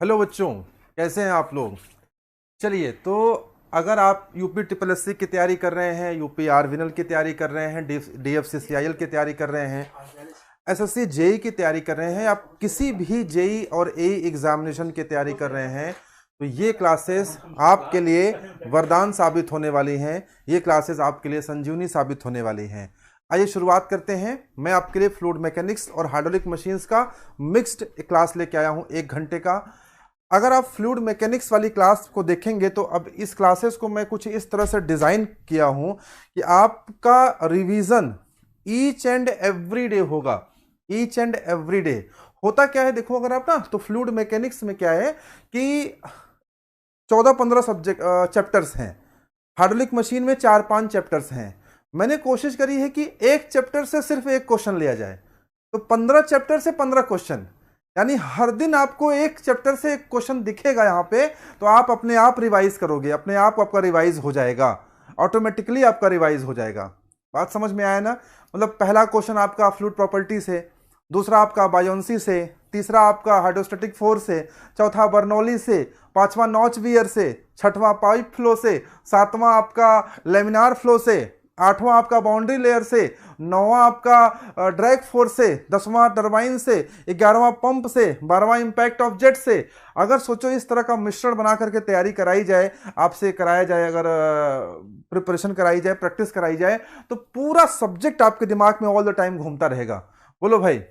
Hello बच्चों, कैसे हैं आप लोग। चलिए, तो अगर आप यूपी ट्रिपल एस सी की तैयारी कर रहे हैं, यूपी आरविनल की तैयारी कर रहे हैं, DFCCIL की तैयारी कर रहे हैं, SSC जेई की तैयारी कर रहे हैं, आप किसी भी जेई और एई एग्जामिनेशन की तैयारी कर रहे हैं, तो ये क्लासेस आपके लिए वरदान साबित होने वाली हैं। ये क्लासेस आपके लिए संजीवनी साबित होने वाली हैं। आइए शुरुआत करते हैं। मैं आपके लिए फ्लूइड मैकेनिक्स और हाइड्रोलिक मशीन्स का मिक्स्ड क्लास लेके आया हूं 1 घंटे का। अगर आप फ्लूइड मैकेनिक्स वाली क्लास को देखेंगे तो अब इस क्लासेस को मैं कुछ इस तरह से डिज़ाइन किया हूं कि आपका revision each and every day होगा। ईच एंड एवरी डे होता क्या है, देखो अगर आप ना, तो फ्लूइड मैकेनिक्स में क्या है कि 14-15 सब्जेक्ट चैप्टर्स हैं। हाइड्रोलिक मशीन में 4-5 चैप्टर्स हैं। मैंने कोशिश करी है कि एक चैप्टर से सिर्फ एक क्वेश्चन लिया जाए, तो 15 चैप्टर से 15 क्वेश्चन, यानी हर दिन आपको एक चैप्टर से एक क्वेश्चन दिखेगा यहाँ पे, तो आप अपने आप रिवाइज करोगे, अपने आप आपका रिवाइज हो जाएगा, ऑटोमेटिकली आपका रिवाइज हो जाएगा। बात समझ में आया ना। मतलब पहला क्वेश्चन आपका फ्लूइड प्रॉपर्टी से, दूसरा आपका बायोंसी से, तीसरा आपका हाइड्रोस्टैटिक फोर्स से, चौथा बर्नौली से, पांचवा नॉच वियर से, छठवां पाइप फ्लो से, सातवां आपका लेमिनार फ्लो से, आठवां आपका बाउंड्री लेयर से, नौवां आपका ड्रैग फोर्स से, 10वां टरबाइन से, 11वां पंप से, 12वां इंपैक्ट ऑफ जेट से। अगर सोचो इस तरह का मिश्रण बना करके तैयारी कराई जाए, आपसे कराया जाए, अगर प्रिपरेशन कराई जाए, प्रैक्टिस कराई जाए, तो पूरा सब्जेक्ट आपके दिमाग में ऑल द टाइम घूमता रहेगा। बोलो भाई।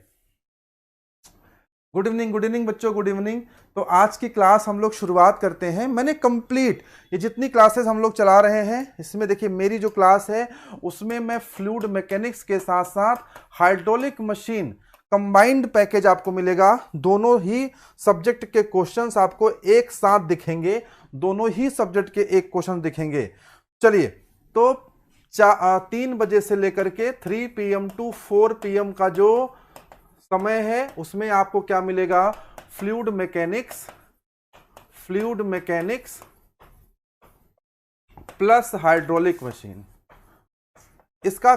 गुड इवनिंग, गुड इवनिंग बच्चों, गुड इवनिंग। तो आज की क्लास हम लोग शुरुआत करते हैं। मैंने कंप्लीट ये जितनी क्लासेस हम लोग चला रहे हैं, इसमें देखिए मेरी जो क्लास है उसमें मैं फ्लूइड मैकेनिक्स के साथ साथ हाइड्रोलिक मशीन कंबाइंड पैकेज आपको मिलेगा। दोनों ही सब्जेक्ट के क्वेश्चंस आपको एक साथ दिखेंगे, दोनों ही सब्जेक्ट के एक क्वेश्चन दिखेंगे। चलिए, तो 3 बजे से लेकर के 3 PM टू 4 PM का जो समय है उसमें आपको क्या मिलेगा, fluid mechanics, fluid mechanics plus hydraulic machine, इसका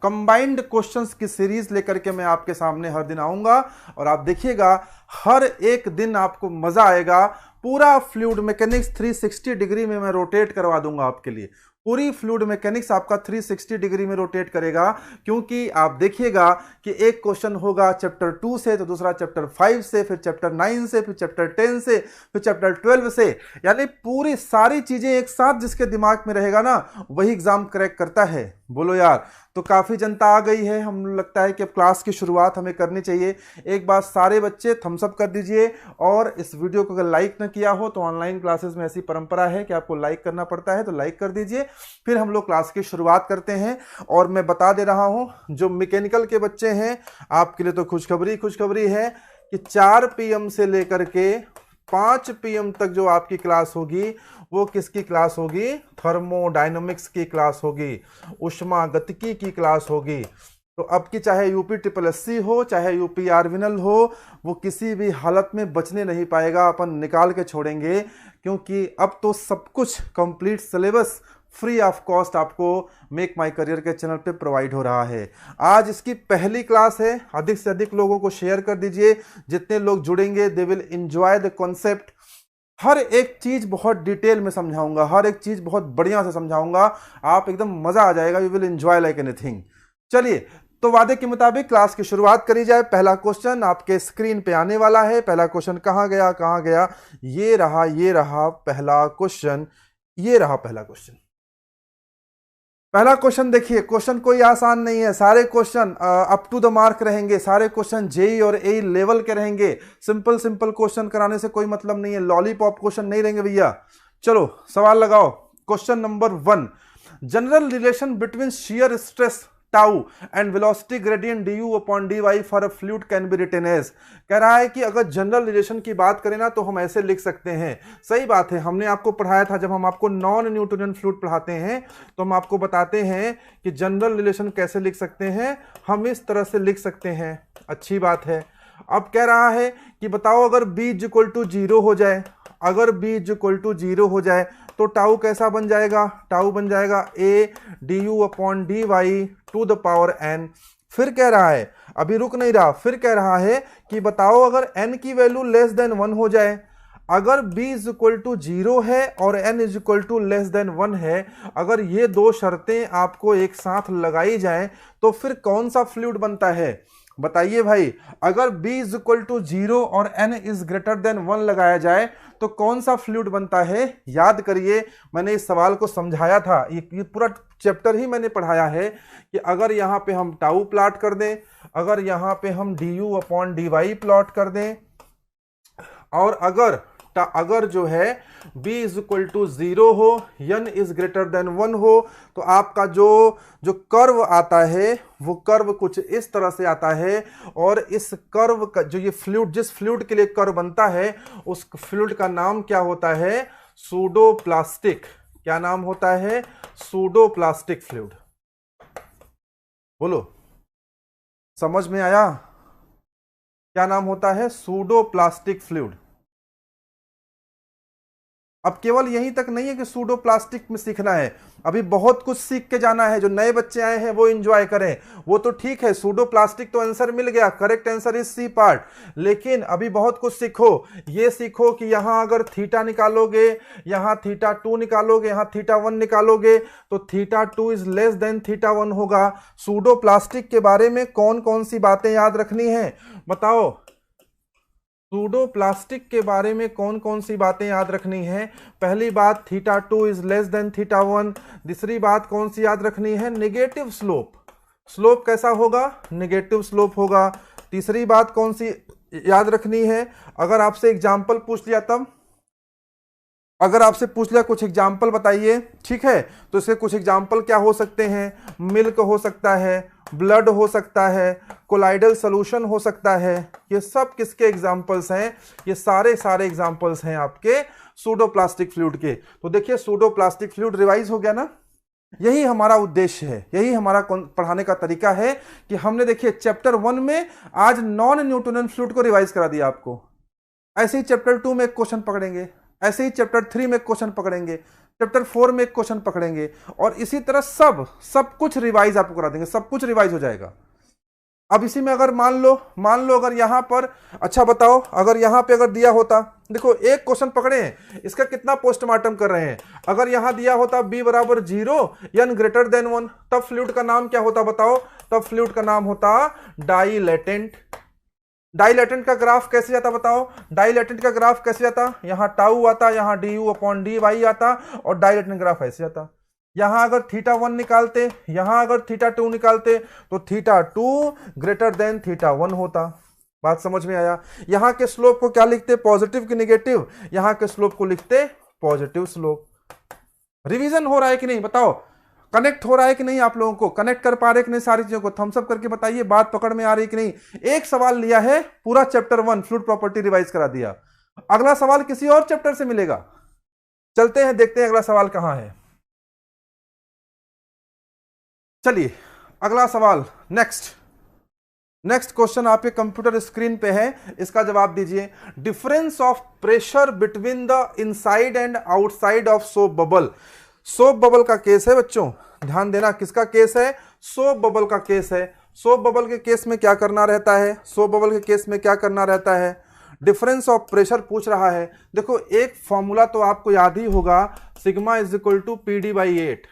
कंबाइंड क्वेश्चंस की सीरीज लेकर के मैं आपके सामने हर दिन आऊंगा, और आप देखिएगा हर एक दिन आपको मजा आएगा। पूरा फ्लूइड मैकेनिक्स 360 डिग्री में मैं रोटेट करवा दूंगा आपके लिए। पूरी फ्लूइड मैकेनिक्स आपका 360 डिग्री में रोटेट करेगा, क्योंकि आप देखिएगा कि एक क्वेश्चन होगा चैप्टर 2 से, तो दूसरा चैप्टर 5 से, फिर चैप्टर 9 से, फिर चैप्टर 10 से, फिर चैप्टर 12 से, यानी पूरी सारी चीजें एक साथ जिसके दिमाग में रहेगा ना, वही एग्जाम क्रैक करता है। बोलो यार। तो काफी जनता आ गई है, हम लगता है कि अब क्लास की शुरुआत हमें करनी चाहिए। एक बार सारे बच्चे थम्स अप कर दीजिए, और इस वीडियो को अगर लाइक न किया हो तो ऑनलाइन क्लासेस में ऐसी परंपरा है कि आपको लाइक करना पड़ता है, तो लाइक कर दीजिए। फिर हम लोग क्लास की शुरुआत करते हैं। और मैं बता दे रहा हूं, जो मैकेनिकल के बच्चे हैं आपके लिए तो खुशखबरी है कि 4 PM से लेकर के 5 PM तक जो आपकी क्लास होगी वो किसकी क्लास होगी, थर्मोडायनेमिक्स की क्लास होगी, उष्मा गतिकी की क्लास होगी। तो अब की चाहे यूपी ट्रिपल एससी हो, चाहे यूपी आरविनल हो, वो किसी भी हालत में बचने नहीं पाएगा, अपन निकाल के छोड़ेंगे, क्योंकि अब तो सब कुछ complete syllabus free of cost आपको मेक माई करियर के चैनल पे प्रोवाइड हो रहा है। आज इसकी पहली क्लास है, अधिक से अधिक लोगों को शेयर कर दीजिए। जितने लोग जुड़ेंगे they will enjoy the concept. हर एक चीज बहुत डिटेल में समझाऊंगा, हर एक चीज बहुत बढ़िया से समझाऊंगा, आप एकदम मजा आ जाएगा, you will enjoy like anything. चलिए, तो वादे के मुताबिक क्लास की शुरुआत करी जाए। पहला क्वेश्चन आपके स्क्रीन पे आने वाला है। पहला क्वेश्चन कहां गया, ये रहा पहला क्वेश्चन, ये रहा पहला क्वेश्चन। पहला क्वेश्चन देखिए, क्वेश्चन कोई आसान नहीं है, सारे question up to the mark रहेंगे, सारे क्वेश्चन जेई और ए लेवल के रहेंगे। सिंपल क्वेश्चन कराने से कोई मतलब नहीं है, लॉलीपॉप क्वेश्चन नहीं रहेंगे भैया। चलो सवाल लगाओ। Question number 1, general relation between shear stress tau and velocity gradient du upon dy for a fluid can be written as. कह रहा है कि अगर जनरल रिलेशन की बात करें ना तो हम ऐसे लिख सकते हैं। सही बात है, हमने आपको पढ़ाया था, जब हम आपको नॉन न्यूटोनियन फ्लूइड पढ़ाते हैं तो हम आपको बताते हैं कि जनरल रिलेशन कैसे लिख सकते हैं, हम इस तरह से लिख सकते हैं। अच्छी बात है। अब कह रहा है कि बताओ अगर b इक्वल टू 0 हो जाए, अगर b इक्वल टू 0 हो जाए तो टाउ कैसा बन जाएगा, टाउ बन जाएगा a du upon dy to the power n। फिर कह रहा है अभी रुक नहीं रहा, फिर कह रहा है कि बताओ अगर n की वैल्यू लेस देन 1 हो जाए, अगर b इज इक्वल टू 0 है और n is equal to less than 1 है, अगर ये दो शर्तें आपको एक साथ लगाई जाएं तो फिर कौन सा फ्लूइड बनता है? बताइए भाई, अगर b इज इक्वल टू 0 और n इज ग्रेटर देन 1 लगाया जाए तो कौन सा फ्लूइड बनता है? याद करिए, मैंने इस सवाल को समझाया था, ये पूरा चैप्टर ही मैंने पढ़ाया है कि अगर यहाँ पे हम टाउ प्लॉट कर दें, अगर यहाँ पे हम du अपॉन dy प्लॉट कर दें, और अगर जो है b इज इक्वल टू 0 हो, n इज ग्रेटर देन 1 हो, तो आपका जो कर्व आता है वो कर्व कुछ इस तरह से आता है। और इस कर्व का जो ये फ्लूइड, जिस फ्लूइड के लिए कर्व बनता है उस फ्लूइड का नाम क्या होता है? सूडोप्लास्टिक। क्या नाम होता है? Pseudoplastic fluid. बोलो, समझ में आया? क्या नाम होता है? Pseudoplastic fluid. अब केवल यहीं तक नहीं है कि सूडो प्लास्टिक में सीखना है, अभी बहुत कुछ सीख के जाना है। जो नए बच्चे आए हैं वो एंजॉय करें, वो तो ठीक है, सूडो प्लास्टिक तो आंसर मिल गया, correct answer is C part. लेकिन अभी बहुत कुछ सीखो, ये सीखो कि यहां अगर थीटा निकालोगे, यहां थीटा 2 निकालोगे, यहां थीटा 1 निकालोगे तो theta 2 is less than theta 1 होगा। सूडो प्लास्टिक के बारे में कौन कौन सी बातें याद रखनी है बताओ? सूडो प्लास्टिक के बारे में कौन कौन सी बातें याद रखनी है? पहली बात, theta 2 is less than theta 1। दूसरी बात कौन सी याद रखनी है? Negative slope. स्लोप कैसा होगा? नेगेटिव स्लोप होगा। तीसरी बात कौन सी याद रखनी है? अगर आपसे एग्जाम्पल पूछ लिया तब, अगर आपसे पूछ लिया कुछ एग्जाम्पल बताइए, ठीक है, तो इसके कुछ एग्जाम्पल क्या हो सकते हैं? मिल्क हो सकता है, ब्लड हो सकता है, कोलाइडल सोल्यूशन हो सकता है। ये सब किसके एग्जाम्पल्स हैं? ये सारे एग्जाम्पल्स हैं आपके सूडोप्लास्टिक फ्लूइड के। तो देखिए, सूडोप्लास्टिक फ्लूइड रिवाइज हो गया ना? यही हमारा उद्देश्य है, यही हमारा पढ़ाने का तरीका है कि हमने देखिए चैप्टर 1 में आज नॉन न्यूटोनियन फ्लूइड को रिवाइज करा दिया आपको। ऐसे ही चैप्टर 2 में एक क्वेश्चन पकड़ेंगे, ऐसे ही चैप्टर 3 में क्वेश्चन पकड़ेंगे, चैप्टर 4 में एक क्वेश्चन पकड़ेंगे, और इसी तरह सब कुछ रिवाइज आपको करा देंगे, सब कुछ रिवाइज हो जाएगा। अब इसी में अगर मान लो अगर यहां पर, अच्छा बताओ, अगर यहां पे अगर दिया होता, देखो एक क्वेश्चन पकड़े हैं, इसका कितना पोस्टमार्टम कर रहे हैं। अगर यहां दिया होता b बराबर 0, n ग्रेटर देन 1, तब फ्लूइड का नाम क्या होता बताओ? तब फ्लूइड का नाम होता डाइलेटेंट। डाइलेटेंट का ग्राफ कैसे जाता बताओ? डाइलेटेंट का ग्राफ कैसे जाता? यहां टाउ आता, यहां du अपॉन dy आता, और डाइलेटेंट ग्राफ ऐसे जाता। यहां अगर थीटा 1 निकालते, यहां अगर थीटा 2 निकालते, तो थीटा 2 ग्रेटर देन थीटा 1 होता। बात समझ में आया? यहां के स्लोप को क्या लिखते? पॉजिटिव की नेगेटिव? यहां के स्लोप को लिखते पॉजिटिव स्लोप। रिवीजन हो रहा है कि नहीं बताओ? कनेक्ट हो रहा है कि नहीं? आप लोगों को कनेक्ट कर पा रहे कि नहीं? सारी चीजों को थम्स अप करके बताइए, बात पकड़ में आ रही कि नहीं? एक सवाल लिया है, पूरा चैप्टर 1 फ्लूइड प्रॉपर्टी रिवाइज करा दिया। अगला सवाल किसी और चैप्टर से मिलेगा। चलते हैं, देखते हैं अगला सवाल कहां है। चलिए अगला सवाल, नेक्स्ट क्वेश्चन आपके कंप्यूटर स्क्रीन पे है, इसका जवाब दीजिए। Difference of pressure between the inside and outside of soap bubble. Soap bubble का केस है बच्चों, ध्यान देना, किसका केस है? सोप बबल का केस है। सोप बबल के केस में क्या करना रहता है? सोप बबल के केस में क्या करना रहता है? डिफरेंस ऑफ प्रेशर पूछ रहा है। देखो एक फॉर्मूला तो आपको याद ही होगा, sigma is equal to PD/8।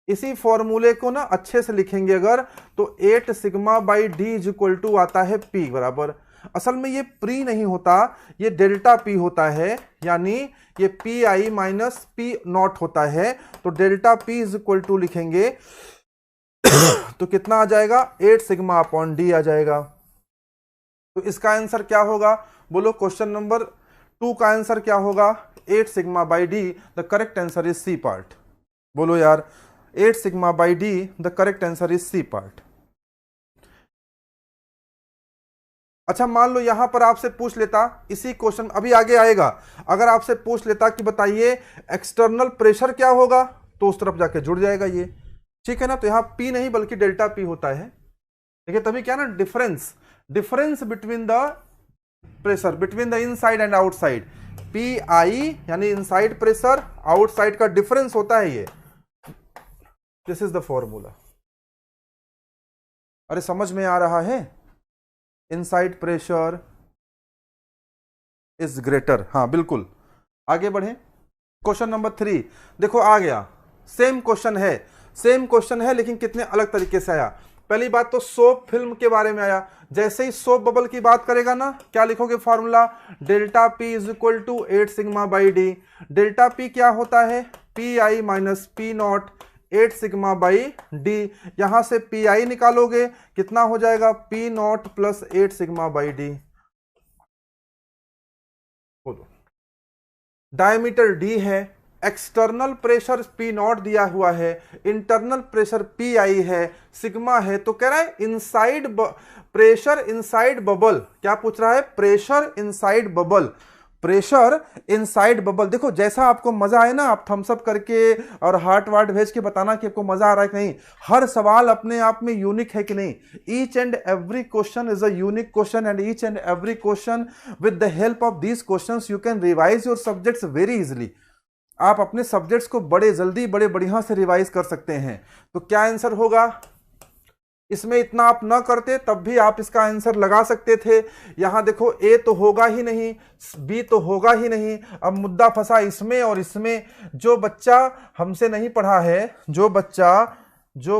इसी फॉर्मूले को ना अच्छे से लिखेंगे अगर, तो 8 sigma by D is equal to आता है P बराबर। असल में ये प्री नहीं होता, ये डेल्टा P होता है, यानी ये PI माइनस P नॉट होता है। तो delta P is equal to लिखेंगे तो कितना आ जाएगा? 8 सिग्मा अपॉन डी आ जाएगा। तो इसका आंसर क्या होगा बोलो? क्वेश्चन नंबर 2 का आंसर क्या होगा? 8 sigma by D. The correct answer is C part. बोलो यार, 8 sigma by D, the correct answer is C part. अच्छा मान लो यहां पर आपसे पूछ लेता, इसी क्वेश्चन अभी आगे आएगा, अगर आपसे पूछ लेता कि बताइए एक्सटर्नल प्रेशर क्या होगा, तो उस तरफ जाके जुड़ जाएगा ये, ठीक है ना? तो यहां P नहीं बल्कि डेल्टा P होता है। देखिए तभी क्या ना, difference between the pressure between the inside and outside, PI यानी इनसाइड प्रेशर, आउटसाइड का डिफरेंस होता है ये। This is the formula. अरे समझ में आ रहा है? Inside pressure is greater. हाँ बिल्कुल, आगे बढ़े। क्वेश्चन नंबर 3 देखो आ गया, सेम क्वेश्चन है लेकिन कितने अलग तरीके से आया। पहली बात तो सोप फिल्म के बारे में आया। जैसे ही सोप बबल की बात करेगा ना, क्या लिखोगे formula, delta P is equal to 8 sigma by D. Delta P क्या होता है, P I minus P naught 8 sigma by D. यहां से पी आई निकालोगे कितना हो जाएगा, P naught plus 8 sigma by D. बोलो, डायमीटर डी है, एक्सटर्नल प्रेशर पी नॉट दिया हुआ है, इंटरनल प्रेशर पी आई है, सिग्मा है, तो कह रहा है इनसाइड प्रेशर इनसाइड बबल। क्या पूछ रहा है, pressure inside bubble, pressure inside bubble. देखो जैसा आपको मजा आए ना, आप थम्स अप करके और हार्ट वार्ट भेज के बताना कि आपको मजा आ रहा है कि नहीं। हर सवाल अपने आप में यूनिक है कि नहीं। Each and every question is a unique question and each and every question with the help of these questions you can revise your subjects very easily. आप अपने सब्जेक्ट्स को बड़े जल्दी बड़े बढ़िया से रिवाइज कर सकते हैं। तो क्या आंसर होगा, इसमें इतना आप ना करते तब भी आप इसका आंसर लगा सकते थे। यहां देखो ए तो होगा ही नहीं, बी तो होगा ही नहीं। अब मुद्दा फंसा इसमें और इसमें। जो बच्चा हमसे नहीं पढ़ा है, जो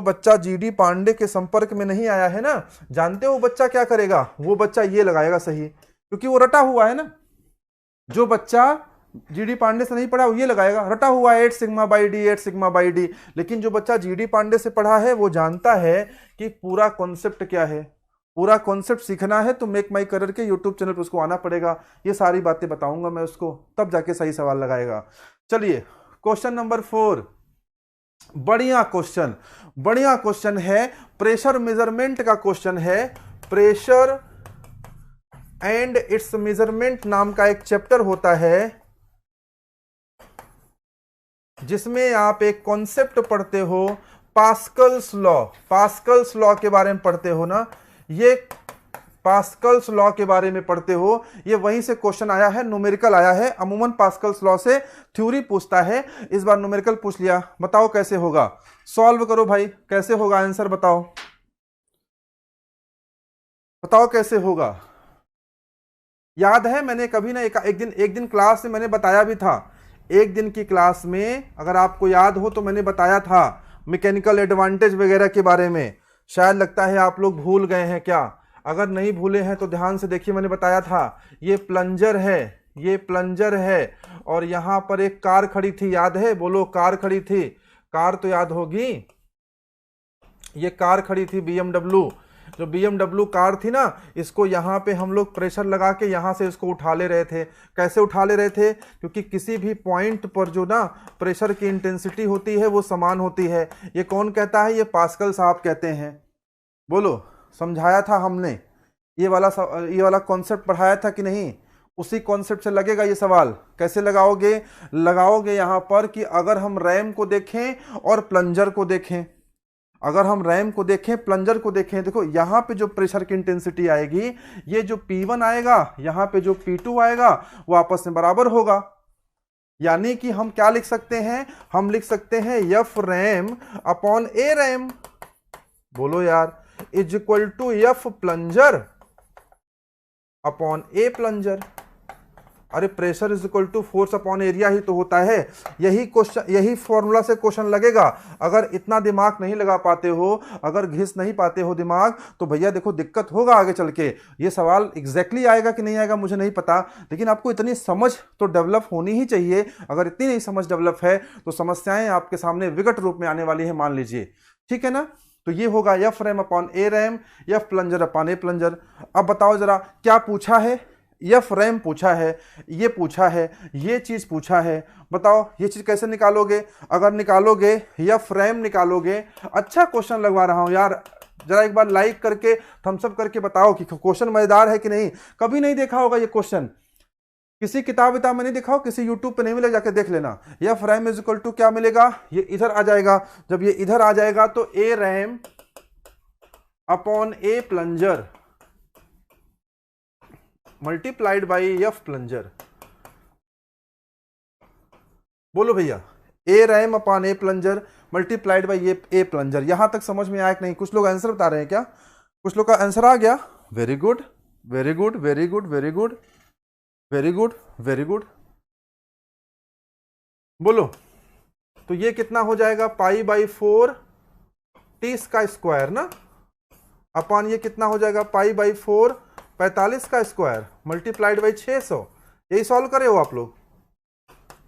बच्चा जीडी पांडे के संपर्क में नहीं आया है ना, जानते हो वो बच्चा क्या करेगा, वो बच्चा ये लगाएगा सही, क्योंकि वो रटा हुआ है ना। जो बच्चा जीडी पांडे से नहीं पढ़ा वो ये लगाएगा, रटा हुआ 8 sigma by D 8 sigma by D. लेकिन जो बच्चा जीडी पांडे से पढ़ा है वो जानता है कि पूरा कॉन्सेप्ट क्या है। पूरा कॉन्सेप्ट सीखना है तो मेक माई करियर के यूट्यूब चैनल पर उसको आना पड़ेगा। ये सारी बातें बताऊंगा मैं उसको, तब जाके सही सवाल लगाएगा। चलिए क्वेश्चन नंबर 4, बढ़िया क्वेश्चन है, प्रेशर मेजरमेंट का क्वेश्चन है। प्रेशर एंड इट्स मेजरमेंट नाम का एक चैप्टर होता है जिसमें आप एक कॉन्सेप्ट पढ़ते हो, पास्कल्स लॉ के बारे में पढ़ते हो ना। ये पास्कल्स लॉ के बारे में पढ़ते हो, ये वहीं से क्वेश्चन आया है, न्यूमेरिकल आया है। अमूमन पास्कल्स लॉ से थ्योरी पूछता है, इस बार न्यूमेरिकल पूछ लिया। बताओ कैसे होगा, सॉल्व करो भाई, कैसे होगा आंसर बताओ, बताओ कैसे होगा। याद है मैंने कभी ना एक दिन क्लास में मैंने बताया भी था। एक दिन की क्लास में अगर आपको याद हो तो मैंने बताया था मैकेनिकल एडवांटेज वगैरह के बारे में। शायद लगता है आप लोग भूल गए हैं क्या, अगर नहीं भूले हैं तो ध्यान से देखिए। मैंने बताया था ये प्लंजर है और यहां पर एक कार खड़ी थी, याद है, बोलो कार खड़ी थी, कार तो याद होगी। ये कार खड़ी थी BMW, जो BMW कार थी ना, इसको यहाँ पे हम लोग प्रेशर लगा के यहाँ से इसको उठा ले रहे थे। कैसे उठा ले रहे थे, क्योंकि किसी भी पॉइंट पर जो ना प्रेशर की इंटेंसिटी होती है वो समान होती है। ये कौन कहता है, ये पास्कल साहब कहते हैं। बोलो, समझाया था हमने, ये वाला कॉन्सेप्ट पढ़ाया था कि नहीं। उसी कॉन्सेप्ट से लगेगा ये सवाल। कैसे लगाओगे यहाँ पर कि अगर हम रैम को देखें और प्लंजर को देखें, अगर हम रैम को देखें प्लंजर को देखें, देखो यहां पे जो प्रेशर की इंटेंसिटी आएगी, ये जो P1 आएगा, यहां पे जो P2 आएगा, वो आपस में बराबर होगा। यानी कि हम क्या लिख सकते हैं, हम लिख सकते हैं F ram upon A ram, बोलो यार, is equal to F plunger upon A plunger. अरे pressure is equal to force upon area ही तो होता है। यही फॉर्मूला से क्वेश्चन लगेगा। अगर इतना दिमाग नहीं लगा पाते हो, अगर घिस नहीं पाते हो दिमाग, तो भैया देखो दिक्कत होगा आगे चल के। ये सवाल एग्जैक्टली आएगा कि नहीं आएगा मुझे नहीं पता, लेकिन आपको इतनी समझ तो डेवलप होनी ही चाहिए। अगर इतनी नहीं समझ डेवलप है तो समस्याएं आपके सामने विकट रूप में आने वाली है, मान लीजिए, ठीक है ना। तो ये होगा F ram upon A RAM, F plunger upon A plunger. अब बताओ जरा क्या पूछा है, F रैम पूछा है, ये चीज पूछा है। बताओ ये चीज कैसे निकालोगे। अगर निकालोगे F रैम निकालोगे, अच्छा क्वेश्चन लगवा रहा हूं यार, जरा एक बार लाइक करके थम्स अप करके बताओ कि क्वेश्चन मजेदार है कि नहीं। कभी नहीं देखा होगा ये क्वेश्चन, किसी किताब में नहीं देखा हो, किसी यूट्यूब पे नहीं मिलेगा, जाके देख लेना। F ram is equal to क्या मिलेगा, ये इधर आ जाएगा। जब ये इधर आ जाएगा तो A RAM upon A plunger multiplied by F plunger. बोलो भैया, A RAM upon A plunger multiplied by A plunger. यहां तक समझ में आया कि नहीं। कुछ लोग आंसर बता रहे हैं क्या, कुछ लोग का आंसर आ गया, very good. Very good, very good, very good, very good, very good. बोलो, तो ये कितना हो जाएगा, π/4 टी का स्क्वायर ना, अपन ये कितना हो जाएगा, π/4 45 का स्क्वायर मल्टीप्लाइड बाई 600। यही सॉल्व करे हो आप लोग।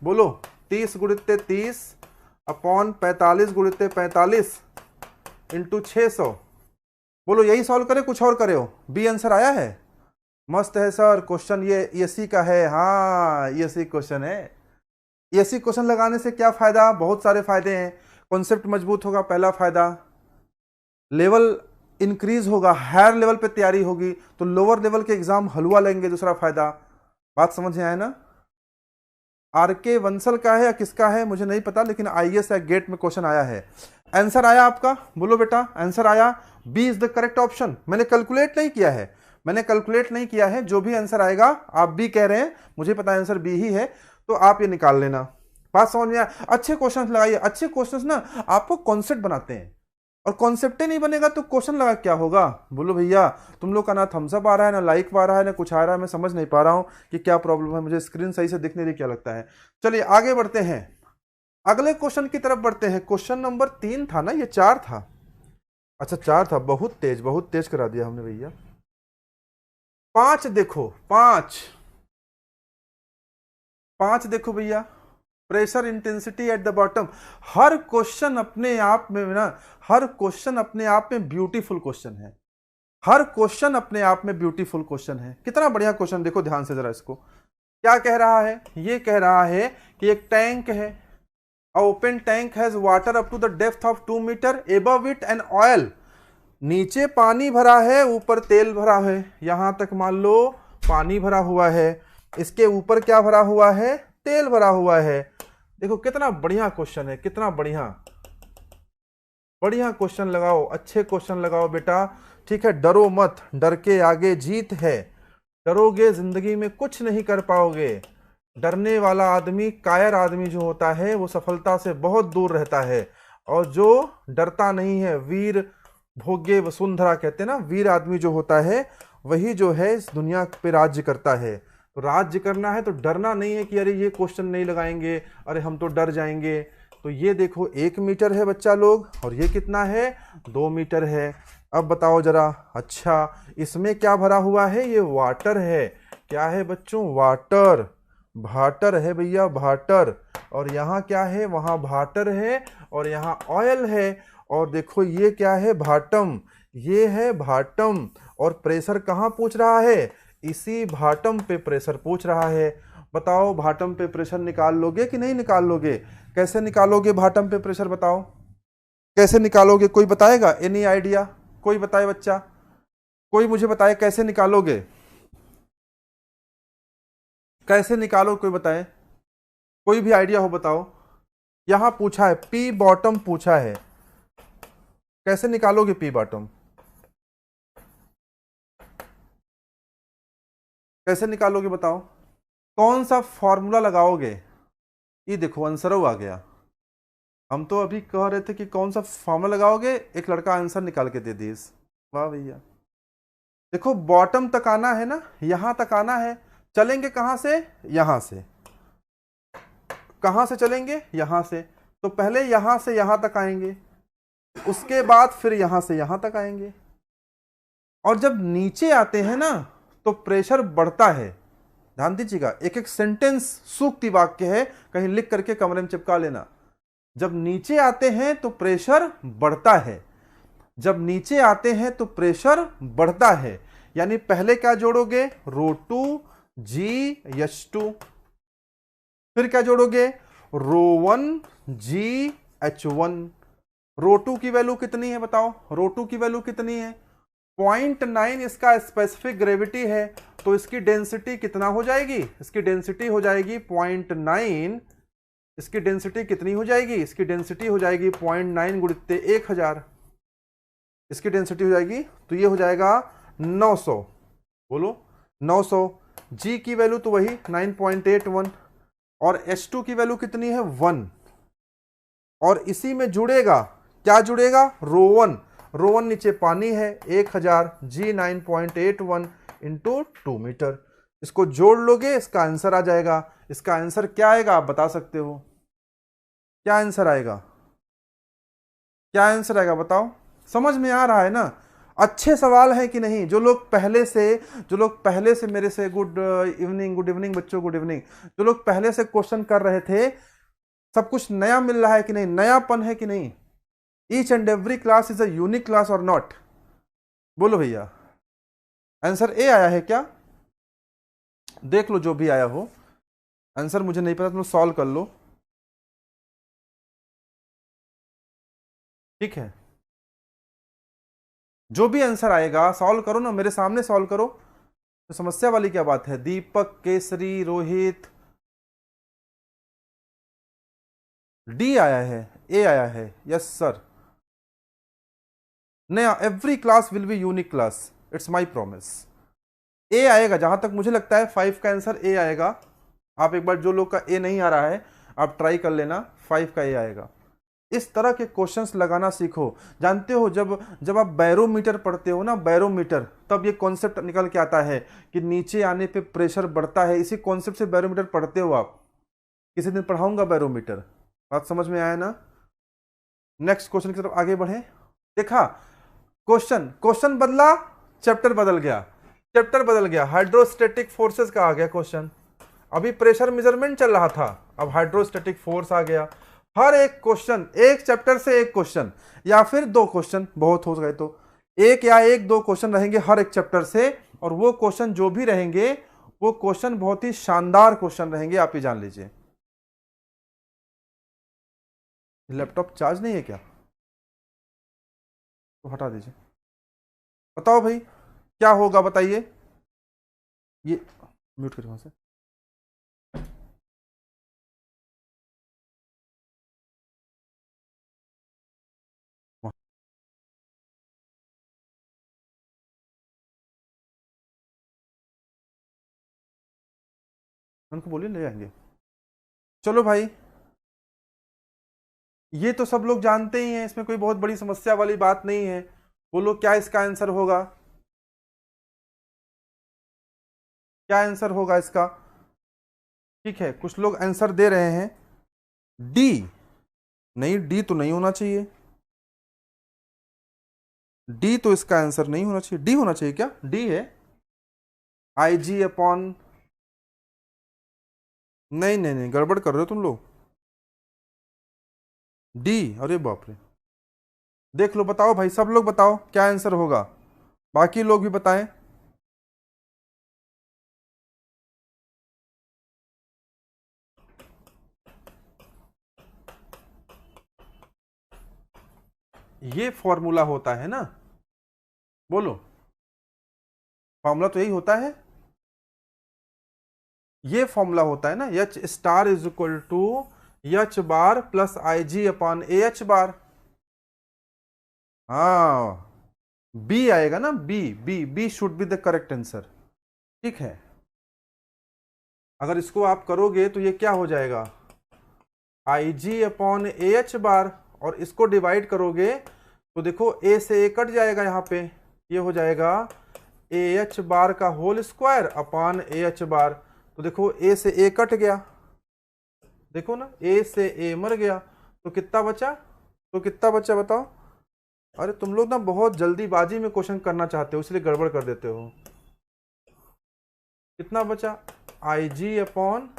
बोलो, 30 गुणित 30 अपॉन 45 गुणित 45 इंटू 600। बोलो, यही सॉल्व करे, कुछ और करे हो? बी आंसर आया है? मस्त है सर, क्वेश्चन ये सी का है। हाँ, ये सी क्वेश्चन है। ये सी क्वेश्चन लगाने से क्या फायदा? बहुत सारे फायदे हैं। कॉन्सेप्ट मजबूत होगा, पहला फायदा। लेवल इंक्रीज होगा, हायर लेवल पे तैयारी होगी, तो लोअर लेवल के एग्जाम हलवा लेंगे, दूसरा फायदा। बात समझ में आए ना? आरके वंसल का है या किसका है मुझे नहीं पता, लेकिन आईएएस या गेट में क्वेश्चन आया है। आंसर आया आपका? बोलो बेटा, आंसर आया। B is the correct option. मैंने कैलकुलेट नहीं किया है, मैंने कैलकुलेट नहीं किया है। जो भी आंसर आएगा, आप बी कह रहे हैं, मुझे पता है आंसर बी ही है, तो आप ये निकाल लेना। बात समझ में आया? अच्छे क्वेश्चन लगाइए। अच्छे क्वेश्चन ना आपको कॉन्सेप्ट बनाते हैं, और कॉन्सेप्ट ही नहीं बनेगा तो क्वेश्चन लगा क्या होगा? बोलो भैया, तुम लोग का ना थम्सअप आ रहा है, ना लाइक आ रहा है, ना कुछ आ रहा है। मैं समझ नहीं पा रहा हूं कि क्या प्रॉब्लम है। मुझे स्क्रीन सही से दिख नहीं रही, क्या लगता है। चलिए आगे बढ़ते हैं, अगले क्वेश्चन की तरफ बढ़ते हैं। क्वेश्चन नंबर 3 था ना, ये 4 था। अच्छा 4 था, बहुत तेज करा दिया हमने भैया। 5 देखो, 5 देखो भैया, pressure intensity at the bottom. Her question अपने आप में ना, हर क्वेश्चन अपने आप में ब्यूटीफुल क्वेश्चन है। हर क्वेश्चन अपने आप में ब्यूटीफुल क्वेश्चन है। कितना बढ़िया क्वेश्चन, देखो ध्यान से जरा इसको। क्या कह रहा है? ये कह रहा है कि एक टैंक है, open tank has water up to the depth of 2 metre, above it an oil. नीचे पानी भरा है, ऊपर तेल भरा है। यहां तक मान लो पानी भरा हुआ है, इसके ऊपर क्या भरा हुआ है? तेल भरा हुआ है। देखो कितना बढ़िया क्वेश्चन है, कितना बढ़िया बढ़िया क्वेश्चन लगाओ, अच्छे क्वेश्चन लगाओ बेटा। ठीक है, डरो मत, डर के आगे जीत है। डरोगे जिंदगी में कुछ नहीं कर पाओगे। डरने वाला आदमी, कायर आदमी जो होता है, वो सफलता से बहुत दूर रहता है। और जो डरता नहीं है, वीर भोग्य वसुंधरा कहते हैं ना, वीर आदमी जो होता है, वही जो है इस दुनिया पे राज्य करता है। तो राज्य करना है तो डरना नहीं है कि अरे ये क्वेश्चन नहीं लगाएंगे, अरे हम तो डर जाएंगे। तो ये देखो 1 मीटर है बच्चा लोग, और ये कितना है? 2 मीटर है। अब बताओ जरा, अच्छा इसमें क्या भरा हुआ है? ये वाटर है। क्या है बच्चों? वाटर, भाटर है भैया, भाटर। और यहाँ क्या है? वहाँ भाटर है, और यहाँ ऑयल है। और देखो ये क्या है? भाटम, ये है भाटम। और प्रेशर कहाँ पूछ रहा है? इसी भाटम पे प्रेशर पूछ रहा है। बताओ भाटम पे प्रेशर निकाल लोगे कि नहीं निकाल लोगे? कैसे निकालोगे भाटम पे प्रेशर? बताओ कैसे निकालोगे? कोई बताएगा? Any idea? कोई बताए बच्चा, कोई मुझे बताए कैसे निकालोगे? कैसे निकालो, कोई बताए, कोई भी आइडिया हो बताओ। यहां पूछा है, पी बॉटम पूछा है, कैसे निकालोगे पी बॉटम? कैसे निकालोगे बताओ? कौन सा फॉर्मूला लगाओगे? ये देखो आंसर आ गया। हम तो अभी कह रहे थे कि कौन सा फॉर्मूला लगाओगे, एक लड़का आंसर निकाल के दे दी। वाह भैया, देखो बॉटम तक आना है ना, यहां तक आना है। चलेंगे कहां से? यहां से। कहां से चलेंगे? यहां से। तो पहले यहां से यहां तक आएंगे, उसके बाद फिर यहां से यहां तक आएंगे। और जब नीचे आते हैं ना, तो प्रेशर बढ़ता है। ध्यान दीजिएगा, एक एक सेंटेंस सूक्ति वाक्य है, कहीं लिख करके कमरे में चिपका लेना। जब नीचे आते हैं तो प्रेशर बढ़ता है, जब नीचे आते हैं तो प्रेशर बढ़ता है। यानी पहले क्या जोड़ोगे? रो2 GH2। फिर क्या जोड़ोगे? रो1 GH1। रो2 की वैल्यू कितनी है बताओ? रो2 की वैल्यू कितनी है? 0.9 इसका स्पेसिफिक ग्रेविटी है, तो इसकी डेंसिटी कितना हो जाएगी? इसकी डेंसिटी हो जाएगी 0.9। इसकी डेंसिटी कितनी हो जाएगी? इसकी डेंसिटी हो जाएगी 0.9 गुणित 1000। इसकी डेंसिटी हो जाएगी, तो ये हो जाएगा 900। बोलो 900। जी की वैल्यू तो वही 9.81, और H2 की वैल्यू कितनी है? 1। और इसी में जुड़ेगा, क्या जुड़ेगा? रो1। रो1 नीचे पानी है 1000, G 9.81, इंटू 2 मीटर। इसको जोड़ लोगे, इसका आंसर आ जाएगा। इसका आंसर क्या आएगा आप बता सकते हो? क्या आंसर आएगा? क्या आंसर आएगा बताओ? समझ में आ रहा है ना? अच्छे सवाल है कि नहीं? जो लोग पहले से मेरे से गुड इवनिंग बच्चों, गुड इवनिंग। जो लोग पहले से क्वेश्चन कर रहे थे, सब कुछ नया मिल रहा है कि नहीं? नयापन है कि नहीं? Each and every class is a unique class और नॉट? बोलो भैया, आंसर ए आया है क्या? देख लो जो भी आया हो। आंसर मुझे नहीं पता, तुम सॉल्व कर लो, ठीक है? जो भी आंसर आएगा सॉल्व करो ना, मेरे सामने सॉल्व करो, तो समस्या वाली क्या बात है? दीपक, केसरी, रोहित, डी आया है, ए आया है। Yes sir. नया, every class will be unique class, it's my promise. A आएगा, जहां तक मुझे लगता है 5 का आंसर ए आएगा। आप एक बार, जो लोग का ए नहीं आ रहा है आप ट्राई कर लेना, 5 का ए आएगा। इस तरह के क्वेश्चंस लगाना सीखो। जानते हो, जब जब आप बैरोमीटर पढ़ते हो ना, बैरोमीटर, तब ये कॉन्सेप्ट निकल के आता है कि नीचे आने पे प्रेशर बढ़ता है। इसी कॉन्सेप्ट से बैरोमीटर पढ़ते हो आप। किसी दिन पढ़ाऊंगा बैरोमीटर। बात समझ में आया ना? नेक्स्ट क्वेश्चन की तरफ आगे बढ़े। देखा, क्वेश्चन क्वेश्चन बदला, चैप्टर बदल गया, चैप्टर बदल गया। हाइड्रोस्टेटिक फोर्सेस का आ गया क्वेश्चन। अभी प्रेशर मेजरमेंट चल रहा था, अब हाइड्रोस्टेटिक फोर्स आ गया। हर एक क्वेश्चन, एक चैप्टर से एक क्वेश्चन या फिर 2 क्वेश्चन, बहुत हो गए तो एक या 1-2 क्वेश्चन रहेंगे हर एक चैप्टर से। और वो क्वेश्चन जो भी रहेंगे, वो क्वेश्चन बहुत ही शानदार क्वेश्चन रहेंगे, आप ही जान लीजिए। लैपटॉप चार्ज नहीं है क्या? तो हटा दीजिए। बताओ भाई, क्या होगा बताइए। ये म्यूट करो वहां से। उनको बोलिए ले आएंगे। चलो भाई, ये तो सब लोग जानते ही हैं, इसमें कोई बहुत बड़ी समस्या वाली बात नहीं है। बोलो क्या इसका आंसर होगा? क्या आंसर होगा इसका? ठीक है, कुछ लोग आंसर दे रहे हैं डी। नहीं, डी तो नहीं होना चाहिए। डी तो इसका आंसर नहीं होना चाहिए। डी होना चाहिए क्या? डी है, आई जी अपॉन। नहीं नहीं नहीं, गड़बड़ कर रहे हो तुम लोग। डी, अरे बाप रे। देख लो, बताओ भाई, सब लोग बताओ क्या आंसर होगा। बाकी लोग भी बताएं। ये फॉर्मूला होता है ना? बोलो, फॉर्मूला तो यही होता है। ये फॉर्मूला होता है ना, H star is equal to H bar plus I G upon A H bar. हाँ, बी आएगा ना, B B B should be the correct answer. ठीक है, अगर इसको आप करोगे तो ये क्या हो जाएगा? आई जी अपॉन ए एच बार, और इसको डिवाइड करोगे तो देखो ए से ए कट जाएगा, यहाँ पे ये हो जाएगा ए एच बार का whole square upon A H bar. तो देखो ए से ए कट गया, देखो ना, ए से ए मर गया, तो कितना बचा? तो कितना बचा बताओ? अरे तुम लोग ना बहुत जल्दीबाजी में क्वेश्चन करना चाहते हो, इसलिए गड़बड़ कर देते हो। कितना बचा? I G upon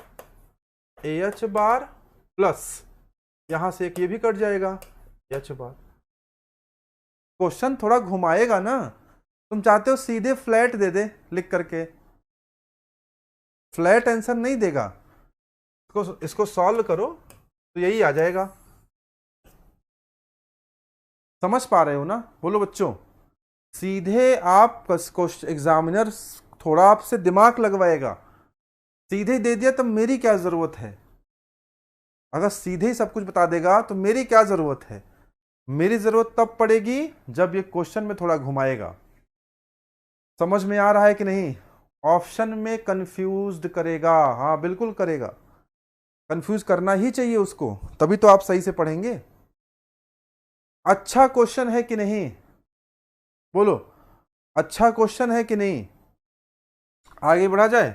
A H bar plus, यहां से एक ये भी कट जाएगा, एच बार। क्वेश्चन थोड़ा घुमाएगा ना, तुम चाहते हो सीधे फ्लैट दे दे लिख करके, फ्लैट आंसर नहीं देगा। इसको सॉल्व करो तो यही आ जाएगा। समझ पा रहे हो ना? बोलो बच्चों, सीधे आप एग्जामिनर थोड़ा आपसे दिमाग लगवाएगा। सीधे दे दिया तो मेरी क्या जरूरत है? अगर सीधे ही सब कुछ बता देगा तो मेरी क्या जरूरत है? मेरी जरूरत तब पड़ेगी जब ये क्वेश्चन में थोड़ा घुमाएगा। समझ में आ रहा है कि नहीं? ऑप्शन में कंफ्यूज्ड करेगा, हाँ बिल्कुल करेगा, कंफ्यूज करना ही चाहिए उसको, तभी तो आप सही से पढ़ेंगे। अच्छा क्वेश्चन है कि नहीं? बोलो, अच्छा क्वेश्चन है कि नहीं? आगे बढ़ा जाए।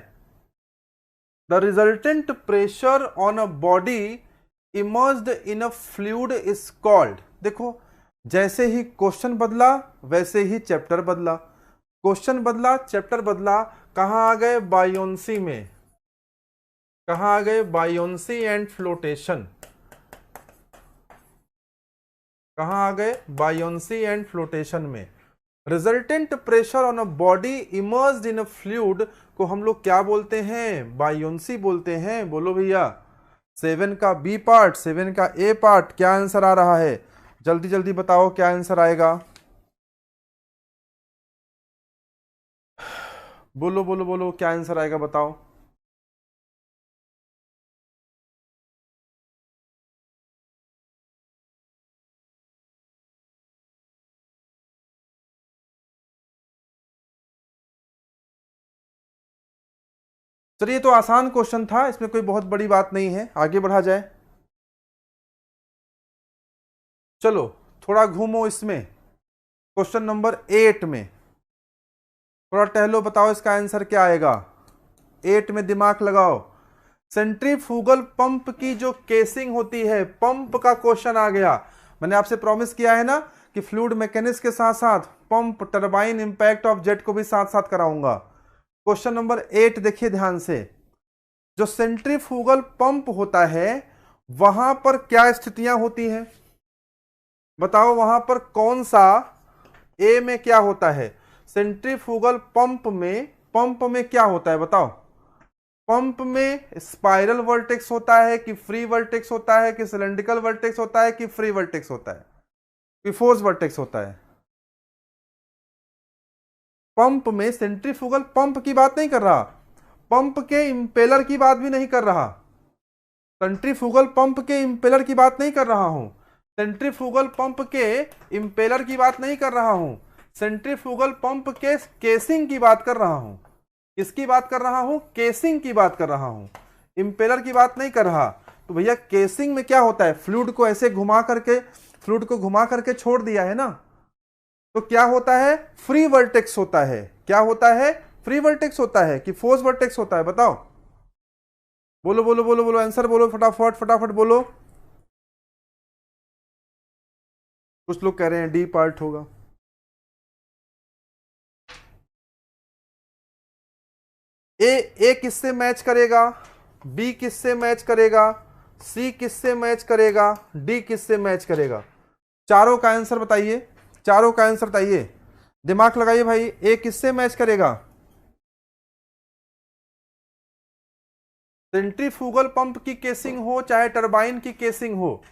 The resultant pressure on a body emerged in a fluid is called. देखो, जैसे ही क्वेश्चन बदला वैसे ही चैप्टर बदला, क्वेश्चन बदला चैप्टर बदला। कहां आ गए? बायोंसी में। कहां आ गए? Buoyancy and flotation. कहां आ गए? बायोंसी एंड फ्लोटेशन में। Resultant pressure on a body emerged in a fluid को हम लोग क्या बोलते हैं? बायोंसी बोलते हैं। बोलो भैया। 7 का बी पार्ट, 7 का ए पार्ट, क्या आंसर आ रहा है? जल्दी जल्दी बताओ क्या आंसर आएगा। बोलो बोलो बोलो, क्या आंसर आएगा बताओ। चलिए, ये तो आसान क्वेश्चन था, इसमें कोई बहुत बड़ी बात नहीं है, आगे बढ़ा जाए। चलो थोड़ा घूमो इसमें, क्वेश्चन नंबर 8 में थोड़ा टहलो, बताओ इसका आंसर क्या आएगा। 8 में दिमाग लगाओ। सेंट्रीफ्यूगल पंप की जो केसिंग होती है, पंप का क्वेश्चन आ गया। मैंने आपसे प्रॉमिस किया है ना कि फ्लूइड मैकेनिक्स के साथ साथ pump, turbine, impact of jet को भी साथ साथ कराऊंगा। क्वेश्चन नंबर 8 देखिए ध्यान से। जो सेंट्रीफ्यूगल पंप होता है वहां पर क्या स्थितियां होती हैं? बताओ वहां पर कौन सा, ए में क्या होता है? सेंट्रीफ्यूगल पंप में क्या होता है बताओ। पंप में स्पाइरल वर्टेक्स होता है कि फ्री वर्टेक्स होता है कि सिलेंड्रिकल वर्टेक्स होता है कि फ्री वर्टेक्स होता है कि फोर्स वर्टेक्स होता है? पंप में सेंट्रीफ्यूगल पंप की बात नहीं कर रहा, पंप के इंपेलर की बात भी नहीं कर रहा, सेंट्रीफ्यूगल पंप के इंपेलर की बात नहीं कर रहा हूं, सेंट्रीफ्यूगल पंप के इंपेलर की बात नहीं कर रहा हूं, सेंट्रीफ्यूगल पंप के केसिंग की बात कर रहा हूं। किसकी बात कर रहा हूं? केसिंग की बात कर रहा हूं, इंपेलर की बात नहीं कर रहा। तो भैया केसिंग में क्या होता है? फ्लूइड को ऐसे घुमा करके, फ्लूइड को घुमा करके छोड़ दिया है ना, तो क्या होता है? फ्री वर्टेक्स होता है। क्या होता है? फ्री वर्टेक्स होता है कि फोर्स वर्टेक्स होता है? बताओ, बोलो बोलो बोलो बोलो, आंसर बोलो फटाफट फटाफट बोलो। कुछ लोग कह रहे हैं डी पार्ट होगा। ए किससे मैच करेगा? बी किससे मैच करेगा? सी किससे मैच करेगा? डी किससे मैच करेगा? चारों का आंसर बताइए, चारों का आंसर बताइए, दिमाग लगाइए भाई। ए किससे मैच करेगा? सेंट्रीफ्यूगल पंप की केसिंग हो चाहे टरबाइन की केसिंग हो,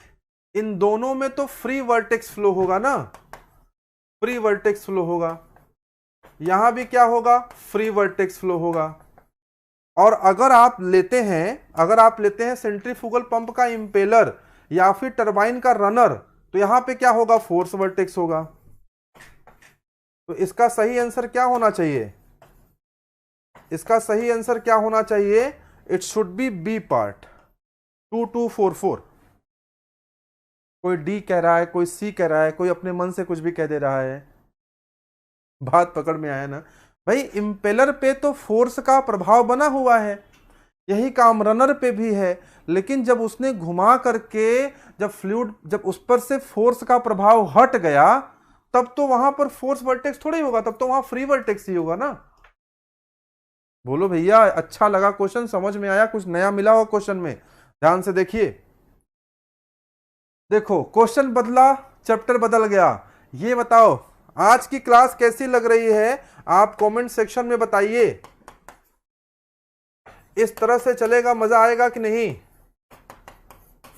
इन दोनों में तो फ्री वर्टेक्स फ्लो होगा ना, फ्री वर्टेक्स फ्लो होगा। यहां भी क्या होगा? फ्री वर्टेक्स फ्लो होगा। और अगर आप लेते हैं, अगर आप लेते हैं सेंट्रीफ्यूगल पंप का इंपेलर या फिर टरबाइन का रनर, तो यहां पे क्या होगा? फोर्स वर्टेक्स होगा। तो इसका सही आंसर क्या होना चाहिए? इसका सही आंसर क्या होना चाहिए? It should be B part, 2244। कोई डी कह रहा है, कोई सी कह रहा है, कोई अपने मन से कुछ भी कह दे रहा है। बात पकड़ में आया ना भाई? इंपेलर पे तो फोर्स का प्रभाव बना हुआ है, यही काम रनर पे भी है, लेकिन जब उसने घुमा करके, जब फ्लूइड, जब उस पर से फोर्स का प्रभाव हट गया, तब तो वहां पर फोर्स वर्टेक्स थोड़ी होगा, तब तो वहां फ्री वर्टेक्स ही होगा ना। बोलो भैया, अच्छा लगा क्वेश्चन? समझ में आया? कुछ नया मिला हो क्वेश्चन में? ध्यान से देखिए। देखो क्वेश्चन बदला, चैप्टर बदल गया। ये बताओ आज की क्लास कैसी लग रही है? आप कमेंट सेक्शन में बताइए। इस तरह से चलेगा, मजा आएगा कि नहीं?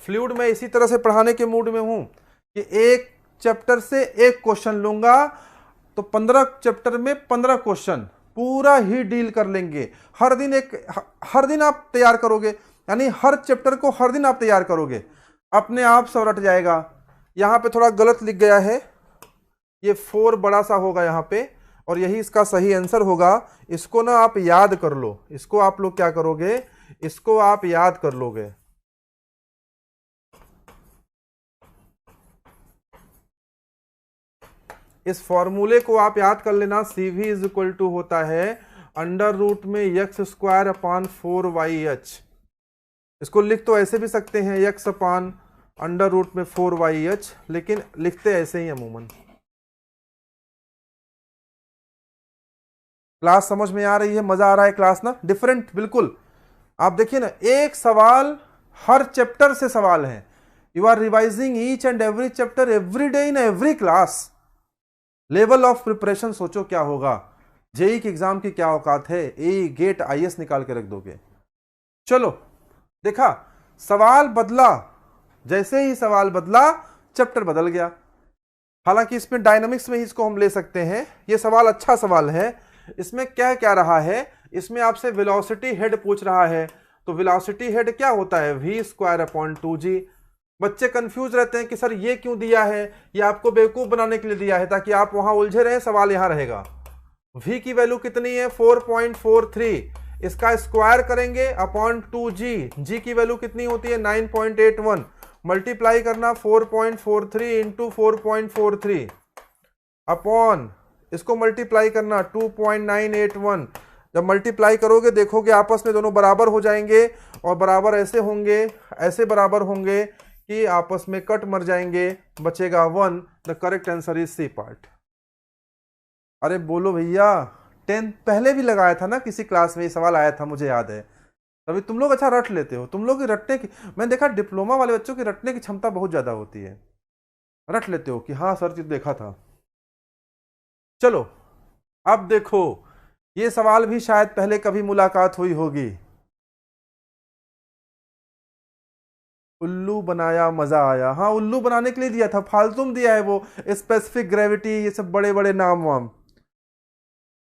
फ्लूइड में इसी तरह से पढ़ाने के मूड में हूं कि एक चैप्टर से एक क्वेश्चन लूंगा, तो 15 चैप्टर में 15 क्वेश्चन पूरा ही डील कर लेंगे। हर दिन हर दिन आप तैयार करोगे, यानी हर चैप्टर को हर दिन आप तैयार करोगे, अपने आप सब रट जाएगा। यहां पे थोड़ा गलत लिख गया है, ये 4 बड़ा सा होगा यहां पे, और यही इसका सही आंसर होगा। इसको ना आप याद कर लो, इसको आप लोग क्या करोगे? इसको आप याद कर लोगे। इस फॉर्मूले को आप याद कर लेना, CV इज इक्वल टू होता है अंडर रूट में एक्स स्क्वायर अपान 4YH। इसको लिख तो ऐसे भी सकते हैं एक्स अपान अंडर रूट में 4YH, लेकिन लिखते ऐसे ही अमूमन। क्लास समझ में आ रही है? मजा आ रहा है क्लास ना? डिफरेंट बिल्कुल। आप देखिए ना, एक सवाल हर चैप्टर से सवाल है। You are revising each and every chapter every day in every class. Level of preparation सोचो क्या होगा। जेई के एग्जाम की क्या औकात है, ए गेट IS निकाल के रख दोगे। चलो देखा, सवाल बदला, जैसे ही सवाल बदला चैप्टर बदल गया। हालांकि इसमें डायनामिक्स में ही इसको हम ले सकते हैं। ये सवाल अच्छा सवाल है। इसमें क्या क्या रहा है, इसमें आपसे वेलोसिटी हेड पूछ रहा है। तो वेलोसिटी हेड क्या होता है? v square upon 2g। बच्चे कंफ्यूज रहते हैं कि सर ये क्यों दिया है, ये आपको बेवकूफ बनाने के लिए दिया है ताकि आप वहां उलझे रहे। सवाल यहां रहेगा, v की वैल्यू कितनी है? 4.43। इसका स्क्वायर करेंगे अपॉन 2g। g की वैल्यू कितनी होती है? 9.81। मल्टीप्लाई करना 4.43 इंटू 4.43 अपॉन इसको मल्टीप्लाई करना 2.981। जब मल्टीप्लाई करोगे देखोगे आपस में दोनों बराबर हो जाएंगे, और बराबर ऐसे होंगे, ऐसे बराबर होंगे कि आपस में कट मर जाएंगे, बचेगा 1। The correct answer is C part. अरे बोलो भैया, 10 पहले भी लगाया था ना किसी क्लास में, ये सवाल आया था, मुझे याद है। तभी तुम लोग अच्छा रट लेते हो। तुम लोग की रटने की, मैंने देखा डिप्लोमा वाले बच्चों की रटने की क्षमता बहुत ज्यादा होती है। रट लेते हो कि हाँ सर जी देखा था। चलो अब देखो, ये सवाल भी शायद पहले कभी मुलाकात हुई होगी। उल्लू बनाया मजा आया। हाँ, उल्लू बनाने के लिए दिया था, फालतू में दिया है वो स्पेसिफिक ग्रेविटी, ये सब बड़े बड़े नाम वाम।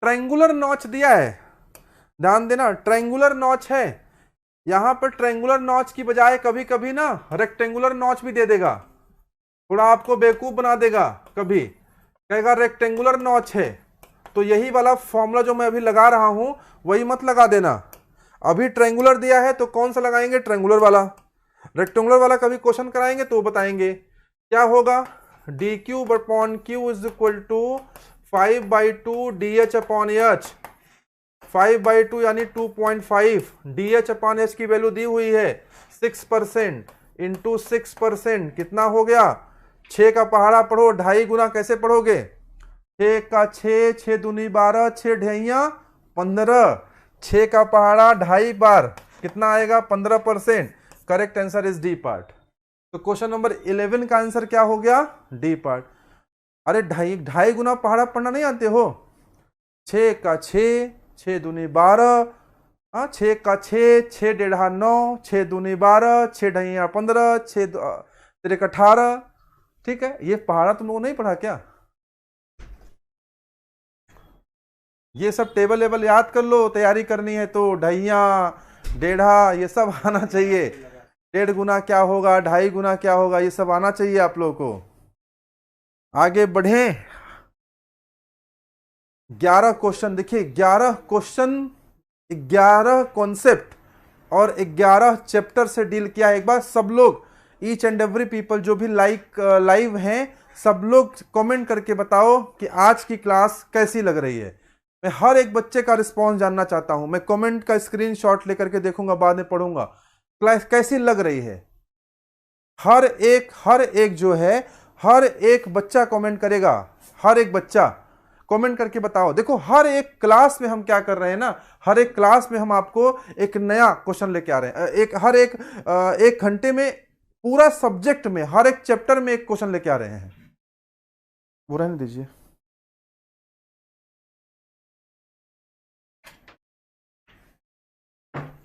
ट्रायंगुलर नॉच दिया है, ध्यान देना, ट्रायंगुलर नॉच है। यहां पर ट्रायंगुलर नॉच की बजाय कभी कभी ना रेक्टेंगुलर नॉच भी दे देगा, थोड़ा आपको बेवकूफ बना देगा। कभी कहेगा रेक्टेंगुलर नॉच है, तो यही वाला फॉर्मूला जो मैं अभी लगा रहा हूं वही मत लगा देना। अभी ट्रायंगुलर दिया है तो कौन सा लगाएंगे? ट्रायंगुलर वाला। रेक्टेंगुलर वाला कभी क्वेश्चन कराएंगे तो बताएंगे क्या होगा। D cube upon Q is equal to 5/2 DH upon H। 5/2 यानी 2.5। DH अपॉन H की वैल्यू दी हुई है 6%, इंटू 6% कितना हो गया? 6 का पहाड़ा पढ़ो, 2.5 गुना कैसे पढ़ोगे? 6 का 6, 6 दूनी 12, 6 ढाइयां 15। 6 का पहाड़ा 2.5 बार कितना आएगा? 15%। Correct answer is D part. तो क्वेश्चन नंबर 11 का आंसर क्या हो गया? D part. अरे 2.5 गुना पहाड़ा पढ़ना नहीं आते हो? 6 का 6, 6 दूनी 12, 6 का 6, 6 डेढ़ा 9, 6 दूनी 12, 6 ढाइया 15, 6 तेरे 18। ठीक है, ये पहाड़ा तुम लोगों ने नहीं पढ़ा क्या? ये सब टेबल वेबल याद कर लो, तैयारी करनी है तो। ढाइया डेढ़ा ये सब आना चाहिए। 1.5 गुना क्या होगा, 2.5 गुना क्या होगा, ये सब आना चाहिए आप लोगों को। आगे बढ़े, 11 क्वेश्चन देखिए, 11 क्वेश्चन, 11 कॉन्सेप्ट और 11 चैप्टर से डील किया है। एक बार सब लोग, ईच एंड एवरी पीपल जो भी लाइव हैं, सब लोग कमेंट करके बताओ कि आज की क्लास कैसी लग रही है। मैं हर एक बच्चे का रिस्पांस जानना चाहता हूं। मैं कमेंट का स्क्रीनशॉट लेकर के देखूंगा, बाद में पढ़ूंगा क्लास कैसी लग रही है। हर एक जो है, हर एक बच्चा कमेंट करेगा। हर एक बच्चा कमेंट करके बताओ। देखो हर एक क्लास में हम क्या कर रहे हैं ना, हर एक क्लास में हम आपको एक नया क्वेश्चन लेके आ रहे हैं। हर एक घंटे में पूरा सब्जेक्ट में, हर एक चैप्टर में एक क्वेश्चन लेके आ रहे हैं। वो रहने दीजिए।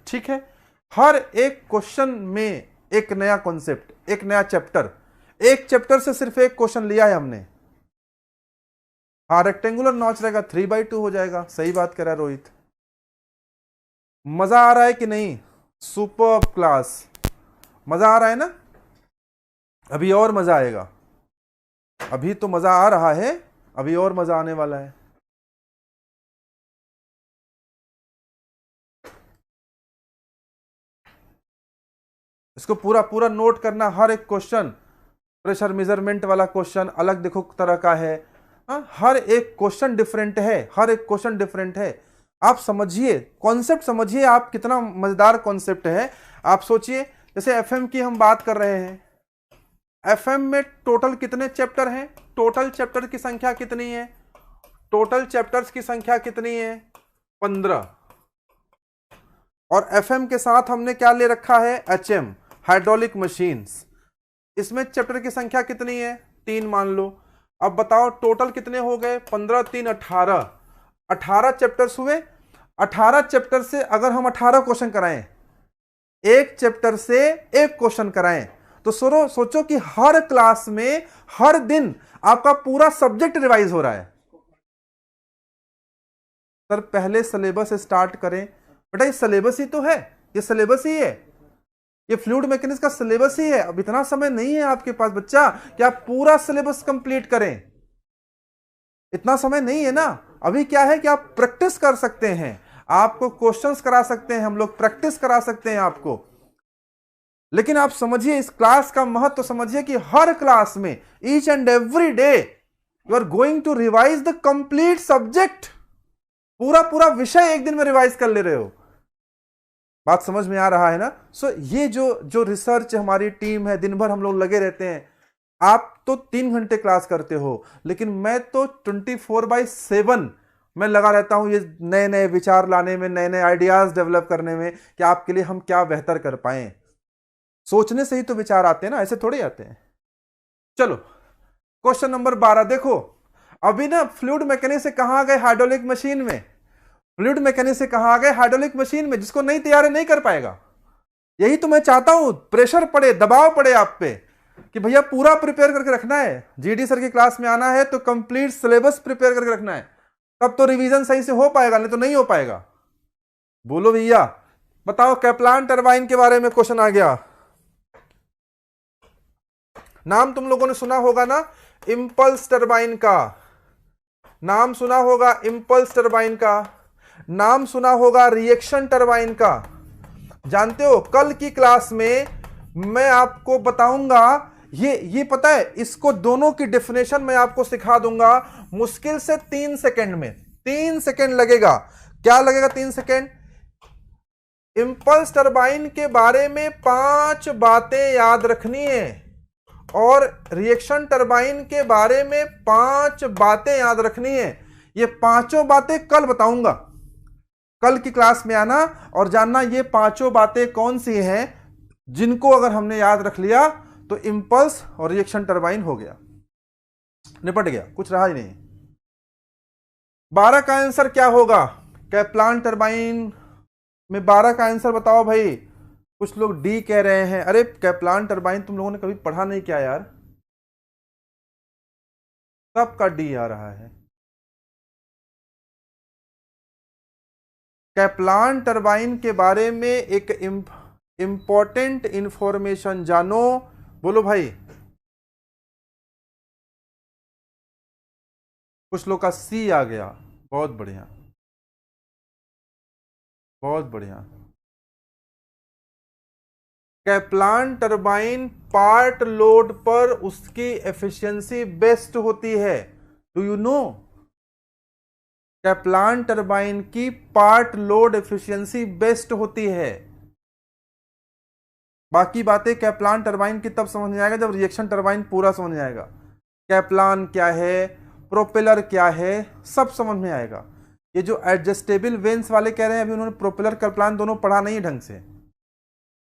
ठीक है, हर एक क्वेश्चन में एक नया कॉन्सेप्ट, एक नया चैप्टर। एक चैप्टर से सिर्फ एक क्वेश्चन लिया है हमने। हाँ, रेक्टेंगुलर नॉच रहेगा 3/2 हो जाएगा। सही बात कह रहा है रोहित। मजा आ रहा है कि नहीं? सुपर क्लास, मजा आ रहा है ना? अभी और मजा आएगा। अभी तो मजा आ रहा है, अभी और मजा आने वाला है। इसको पूरा पूरा नोट करना, हर एक क्वेश्चन। प्रेशर मेजरमेंट वाला क्वेश्चन अलग देखो तरह का है। हर एक क्वेश्चन डिफरेंट है, हर एक क्वेश्चन डिफरेंट है। आप समझिए कॉन्सेप्ट, समझिए आप कितना मजेदार कॉन्सेप्ट है। आप सोचिए जैसे एफएम की हम बात कर रहे हैं, एफएम में टोटल कितने चैप्टर हैं? टोटल चैप्टर की संख्या कितनी है? टोटल चैप्टर्स की संख्या कितनी है? 15। और एफएम के साथ हमने क्या ले रखा है? HM, hydraulic machines. इसमें चैप्टर की संख्या कितनी है? 3 मान लो। अब बताओ टोटल कितने हो गए? 15 3 18। 18 चैप्टर्स हुए। 18 चैप्टर से अगर हम 18 क्वेश्चन कराएं, एक चैप्टर से एक क्वेश्चन कराएं, तो सोचो कि हर क्लास में हर दिन आपका पूरा सब्जेक्ट रिवाइज हो रहा है। सर पहले सिलेबस स्टार्ट करें। बेटा ये सिलेबस ही तो है, ये सिलेबस ही है, ये फ्लूइड मैकेनिक्स का सिलेबस ही है। अब इतना समय नहीं है आपके पास बच्चा कि आप पूरा सिलेबस कंप्लीट करें, इतना समय नहीं है ना। अभी क्या है कि आप प्रैक्टिस कर सकते हैं, आपको क्वेश्चंस करा सकते हैं, हम लोग प्रैक्टिस करा सकते हैं आपको। लेकिन आप समझिए इस क्लास का महत्व तो समझिए कि हर क्लास में each and every day you are going to revise the complete subject. पूरा पूरा विषय एक दिन में रिवाइज कर ले रहे हो। बात समझ में आ रहा है ना? ये जो रिसर्च हमारी टीम है, दिन भर हम लोग लगे रहते हैं। आप तो 3 घंटे क्लास करते हो, लेकिन मैं तो 24/7 मैं लगा रहता हूं ये नए नए विचार लाने में, नए नए आइडियाज डेवलप करने में कि आपके लिए हम क्या बेहतर कर पाए। सोचने से ही तो विचार आते हैं ना, ऐसे थोड़े आते हैं। चलो क्वेश्चन नंबर 12 देखो। अभी ना फ्लूइड मैकेनिक्स से कहां गए? हाइड्रोलिक मशीन में। फ्लूइड मैकेनिक्स से कहां गए? हाइड्रोलिक मशीन में। जिसको नहीं तैयार नहीं कर पाएगा। यही तो मैं चाहता हूं, प्रेशर पड़े, दबाव पड़े आप पे कि भैया पूरा प्रिपेयर करके रखना है। जीडी सर की क्लास में आना है तो कंप्लीट सिलेबस प्रिपेयर करके रखना है, तब तो रिवीजन सही से हो पाएगा, नहीं तो नहीं हो पाएगा। बोलो भैया। बताओ कैप्लान टरबाइन के बारे में क्वेश्चन आ गया। नाम तुम लोगों ने सुना होगा ना, इंपल्स टरबाइन का नाम सुना होगा, इंपल्स टरबाइन का नाम सुना होगा, रिएक्शन टरबाइन का। जानते हो कल की क्लास में मैं आपको बताऊंगा, ये पता है, इसको दोनों की डेफिनेशन मैं आपको सिखा दूंगा मुश्किल से 3 सेकंड में। 3 सेकंड लगेगा। क्या लगेगा? 3 सेकंड। इंपल्स टरबाइन के बारे में 5 बातें याद रखनी है और रिएक्शन टरबाइन के बारे में 5 बातें याद रखनी है। ये पांचों बातें कल बताऊंगा। कल की क्लास में आना और जानना ये पांचों बातें कौन सी हैं, जिनको अगर हमने याद रख लिया तो इंपल्स और रिएक्शन टरबाइन हो गया, निपट गया, कुछ रहा ही नहीं। 12 का आंसर क्या होगा? कैप्लान टरबाइन में 12 का आंसर बताओ भाई। कुछ लोग डी कह रहे हैं। अरे कैप्लान टरबाइन तुम लोगों ने कभी पढ़ा नहीं क्या यार? सबका डी आ रहा है। कैप्लान टरबाइन के बारे में एक इंपॉर्टेंट इंफॉर्मेशन जानो। बोलो भाई। कुछ लोग का सी आ गया, बहुत बढ़िया, बहुत बढ़िया। कैप्लान टरबाइन पार्ट लोड पर उसकी एफिशिएंसी बेस्ट होती है। Do you know? Kaplan turbine की पार्ट लोड एफिशिएंसी बेस्ट होती है। बाकी बातें कैप्लान टरबाइन की तब समझ में आएगा जब रिएक्शन टरबाइन पूरा समझ में आएगा। कैप्लान क्या है, प्रोपेलर क्या है, सब समझ में आएगा। ये जो एडजस्टेबल वेंस वाले कह रहे हैं, अभी उन्होंने प्रोपेलर कैप्लान दोनों पढ़ा नहीं है ढंग से।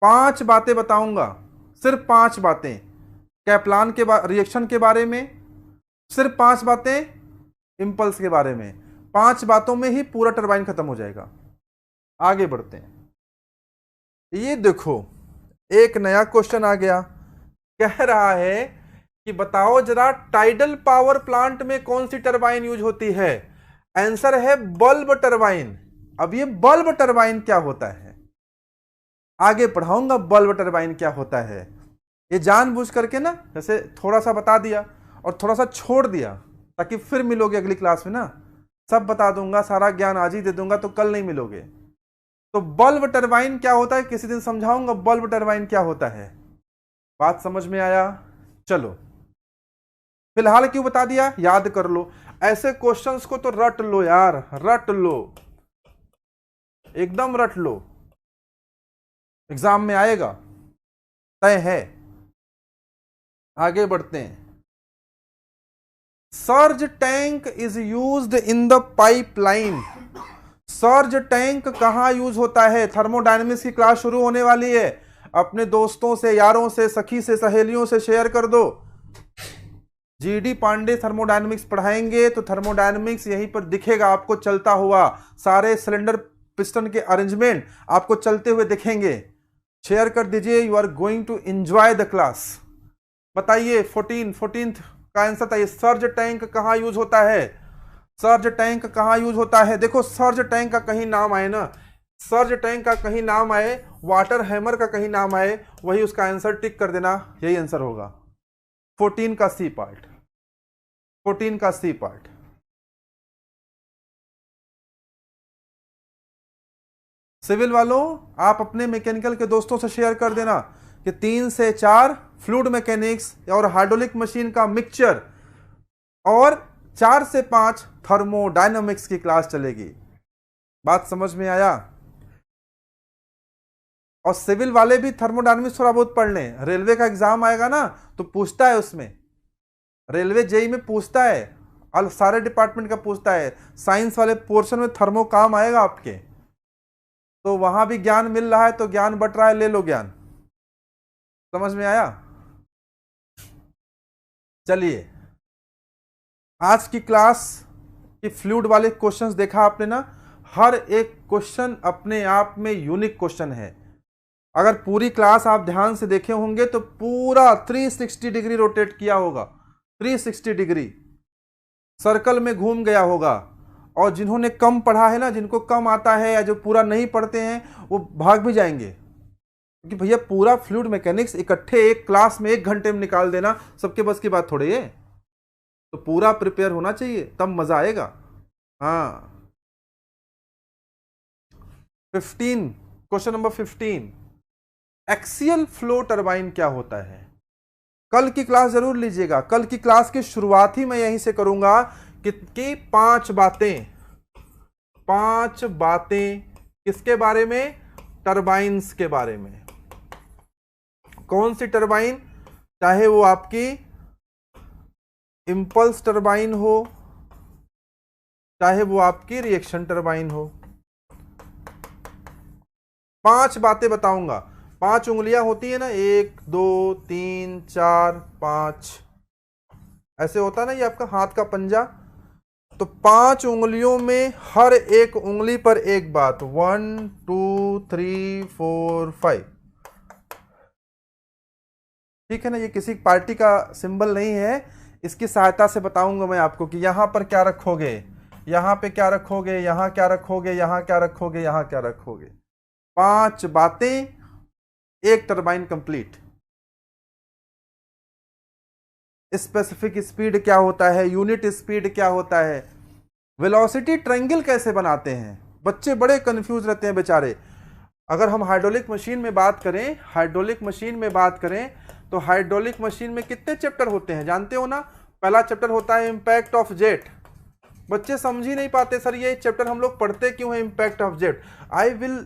5 बातें बताऊंगा, सिर्फ 5 बातें कैप्लान के रिएक्शन के बारे में, सिर्फ 5 बातें इंपल्स के बारे में। 5 बातों में ही पूरा टरबाइन खत्म हो जाएगा। आगे बढ़ते हैं। ये देखो एक नया क्वेश्चन आ गया, कह रहा है कि बताओ जरा टाइडल पावर प्लांट में कौन सी टरबाइन यूज होती है? आंसर है बल्ब टरबाइन। अब ये बल्ब टरबाइन क्या होता है आगे पढ़ाऊंगा। बल्ब टरबाइन क्या होता है ये जानबूझ करके ना, जैसे थोड़ा सा बता दिया और थोड़ा सा छोड़ दिया, ताकि फिर मिलोगे अगली क्लास में ना, सब बता दूंगा, सारा ज्ञान आज ही दे दूंगा तो कल नहीं मिलोगे। तो बल्ब टरबाइन क्या होता है किसी दिन समझाऊंगा। बल्ब टरबाइन क्या होता है, बात समझ में आया? चलो फिलहाल क्यों बता दिया, याद कर लो। ऐसे क्वेश्चंस को तो रट लो यार, रट लो। एकदम रट लो, एग्जाम में आएगा, तय है। आगे बढ़ते हैं। Surge tank is used in the pipeline. Surge tank कहां यूज होता है? थर्मोडायनेमिक्स की क्लास शुरू होने वाली है, अपने दोस्तों से, यारों से, सखी से, सहेलियों से शेयर कर दो। जीडी पांडे थर्मोडायनेमिक्स पढ़ाएंगे, तो थर्मोडायनेमिक्स यहीं पर दिखेगा आपको चलता हुआ, सारे सिलेंडर पिस्टन के अरेंजमेंट आपको चलते हुए दिखेंगे। शेयर कर दीजिए, you are going to enjoy the class. बताइए 14 का आंसर बताइए। सर्ज टैंक कहां यूज होता है? सर्ज टैंक कहां यूज होता है? देखो सर्ज टैंक का कहीं नाम आए ना, सर्ज टैंक का कहीं नाम आए, वाटर हैमर का कहीं नाम आए, वही उसका आंसर टिक कर देना, यही आंसर होगा। 14 का सी पार्ट, 14 का सी पार्ट। सिविल वालों आप अपने मैकेनिकल के दोस्तों से शेयर कर देना कि 3 से 4 फ्लूइड मैकेनिक्स और हाइड्रोलिक मशीन का मिक्सचर और 4 से 5 थर्मोडायनामिक्स की क्लास चलेगी। बात समझ में आया? और सिविल वाले भी थर्मोडायनामिक्स थोड़ा बहुत पढ़ लें, रेलवे का एग्जाम आएगा ना तो पूछता है उसमें, रेलवे जेई में पूछता है, और सारे डिपार्टमेंट का पूछता है, साइंस वाले पोर्शन में थर्मो काम आएगा आपके, तो वहां भी ज्ञान मिल रहा है, तो ज्ञान बट रहा है, ले लो ज्ञान। समझ में आया? चलिए, आज की क्लास की फ्लूइड वाले क्वेश्चंस देखा आपने ना, हर एक क्वेश्चन अपने आप में यूनिक क्वेश्चन है। अगर पूरी क्लास आप ध्यान से देखे होंगे तो पूरा 360 डिग्री रोटेट किया होगा, 360 डिग्री सर्कल में घूम गया होगा। और जिन्होंने कम पढ़ा है ना, जिनको कम आता है या जो पूरा नहीं पढ़ते हैं, वो भाग भी जाएंगे, क्योंकि भैया पूरा फ्लूइड मैकेनिक्स इकट्ठे एक क्लास में 1 घंटे में निकाल देना सबके बस की बात थोड़ी है। तो पूरा प्रिपेयर होना चाहिए, तब मजा आएगा। हाँ, 15, question number 15, axial flow turbine क्या होता है? कल की क्लास जरूर लीजिएगा, कल की क्लास की शुरुआत ही मैं यहीं से करूंगा कि 5 बातें किसके बारे में? टरबाइन्स के बारे में। कौन सी टरबाइन? चाहे वो आपकी इंपल्स टरबाइन हो, चाहे वो आपकी रिएक्शन टरबाइन हो। 5 बातें बताऊंगा। 5 उंगलियां होती है ना, 1 2 3 4 5, ऐसे होता है ना ये आपका हाथ का पंजा। तो 5 उंगलियों में हर एक उंगली पर एक बात, 1 2 3 4 5। ठीक है ना, ये किसी पार्टी का सिंबल नहीं है, इसकी सहायता से बताऊंगा मैं आपको कि यहां पर क्या रखोगे, यहां पे क्या रखोगे, यहां क्या रखोगे, यहां क्या रखोगे, यहां क्या रखोगे। 5 बातें, एक टरबाइन कंप्लीट। स्पेसिफिक स्पीड क्या होता है, यूनिट स्पीड क्या होता है, वेलोसिटी ट्रायंगल कैसे बनाते हैं, बच्चे बड़े कंफ्यूज रहते हैं बेचारे। अगर हम हाइड्रोलिक मशीन में बात करें, हाइड्रोलिक मशीन में बात करें, तो हाइड्रोलिक मशीन में कितने चैप्टर होते हैं जानते हो ना? पहला चैप्टर होता है इंपैक्ट ऑफ जेट। बच्चे समझ ही नहीं पाते सर ये चैप्टर हम लोग पढ़ते क्यों है impact of jet. I will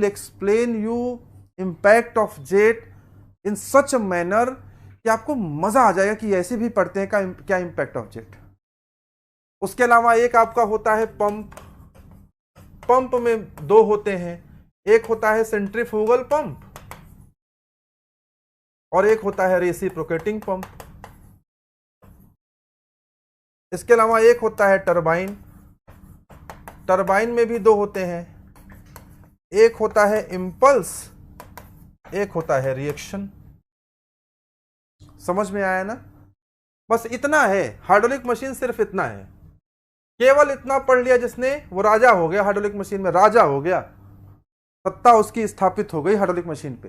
explain you impact of jet in such a manner कि आपको मजा आ जाएगा कि ऐसे भी पढ़ते हैं क्या इंपैक्ट ऑफ जेट। उसके अलावा एक आपका होता है पंप। पंप में 2 होते हैं, एक होता है सेंट्रीफ्यूगल पंप और एक होता है रेसिप्रोकेटिंग पंप। इसके अलावा एक होता है टरबाइन। टरबाइन में भी 2 होते हैं, एक होता है इंपल्स, एक होता है रिएक्शन। समझ में आया ना? बस इतना है, हाइड्रोलिक मशीन सिर्फ इतना है। केवल इतना पढ़ लिया जिसने, वो राजा हो गया, हाइड्रोलिक मशीन में राजा हो गया, सत्ता उसकी स्थापित हो गई हाइड्रोलिक मशीन पे।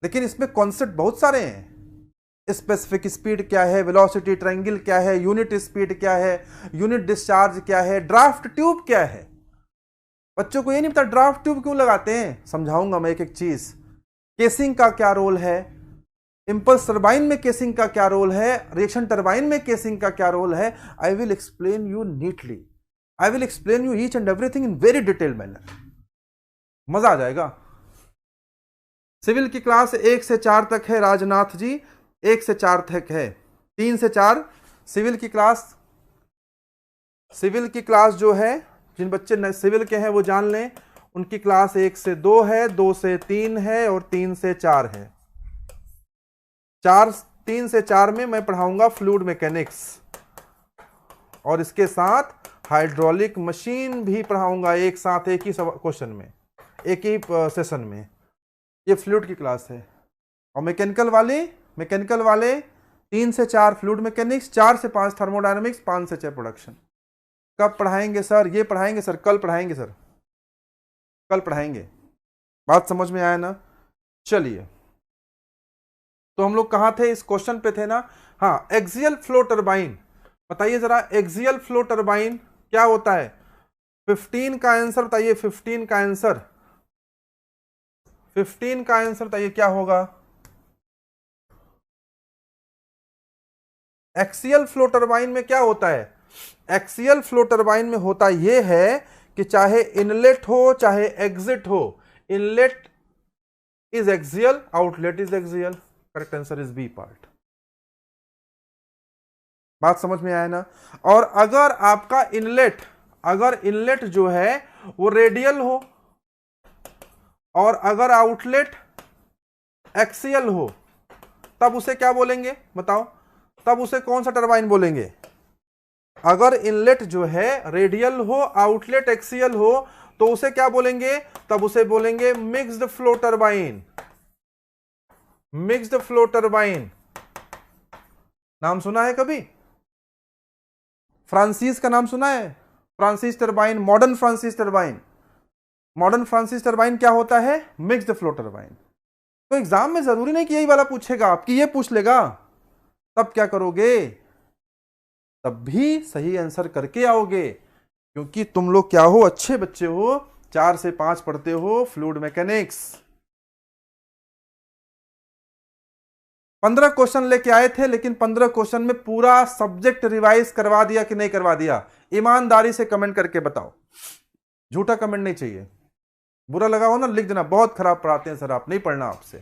लेकिन इसमें कॉन्सेप्ट बहुत सारे हैं। स्पेसिफिक स्पीड क्या है, वेलोसिटी ट्रायंगल क्या है, यूनिट स्पीड क्या है, यूनिट डिस्चार्ज क्या है, ड्राफ्ट ट्यूब क्या है। बच्चों को ये नहीं पता ड्राफ्ट ट्यूब क्यों लगाते हैं, समझाऊंगा मैं एक एक चीज। केसिंग का क्या रोल है, इंपल्स टरबाइन में केसिंग का क्या रोल है, रिएक्शन टरबाइन में केसिंग का क्या रोल है, I will explain you neatly, I will explain you each and everything in very detail manner. मजा आ जाएगा। सिविल की क्लास 1 से 4 तक है राजनाथ जी, 1 से 4 तक है, 3 से 4 सिविल की क्लास। सिविल की क्लास जो है, जिन बच्चे सिविल के हैं वो जान लें, उनकी क्लास 1 से 2 है, 2 से 3 है और 3 से 4 है। 3 से 4 में मैं पढ़ाऊंगा फ्लूइड मैकेनिक्स और इसके साथ हाइड्रोलिक मशीन भी पढ़ाऊंगा एक साथ, एक ही क्वेश्चन में, एक ही सेशन में। ये फ्लूइड की क्लास है। और मैकेनिकल वाले 3 से 4 फ्लूइड मैकेनिक्स, 4 से 5 थर्मोडायनेमिक्स, 5 से 6 प्रोडक्शन। कब पढ़ाएंगे सर? ये पढ़ाएंगे सर, कल पढ़ाएंगे सर, कल पढ़ाएंगे। बात समझ में आया ना? चलिए, तो हम लोग कहां थे? इस क्वेश्चन पे थे ना। हाँ, एक्सियल फ्लो टरबाइन, बताइए जरा, एक्सियल फ्लो टरबाइन क्या होता है? 15 का आंसर बताइए, 15 का आंसर, 15 का आंसर बताइए क्या होगा? एक्सियल फ्लो टरबाइन में क्या होता है? एक्सियल फ्लो टरबाइन में होता यह है कि चाहे इनलेट हो चाहे एग्जिट हो, inlet is axial, outlet is axial. Correct answer is B part. बात समझ में आया ना? और अगर आपका इनलेट जो है वो रेडियल हो और अगर आउटलेट एक्सियल हो, तब उसे क्या बोलेंगे बताओ? तब उसे कौन सा टरबाइन बोलेंगे? अगर इनलेट जो है रेडियल हो, आउटलेट एक्सियल हो, तो उसे क्या बोलेंगे? तब उसे बोलेंगे mixed flow turbine. Mixed flow turbine नाम सुना है कभी? फ्रांसीस का नाम सुना है? Francis turbine, modern Francis turbine. Modern Francis turbine क्या होता है? Mixed flow turbine. तो एग्जाम में जरूरी नहीं कि यही वाला पूछेगा, आपकी ये पूछ लेगा, तब क्या करोगे? तब भी सही आंसर करके आओगे, क्योंकि तुम लोग क्या हो? अच्छे बच्चे हो, 4 से 5 पढ़ते हो फ्लूइड मैकेनिक्स। 15 क्वेश्चन लेके आए थे, लेकिन 15 क्वेश्चन में पूरा सब्जेक्ट रिवाइज करवा दिया कि नहीं करवा दिया? ईमानदारी से कमेंट करके बताओ, झूठा कमेंट नहीं चाहिए। बुरा लगा हो ना, लिख देना बहुत खराब पढ़ाते हैं सर आप, नहीं पढ़ना आपसे।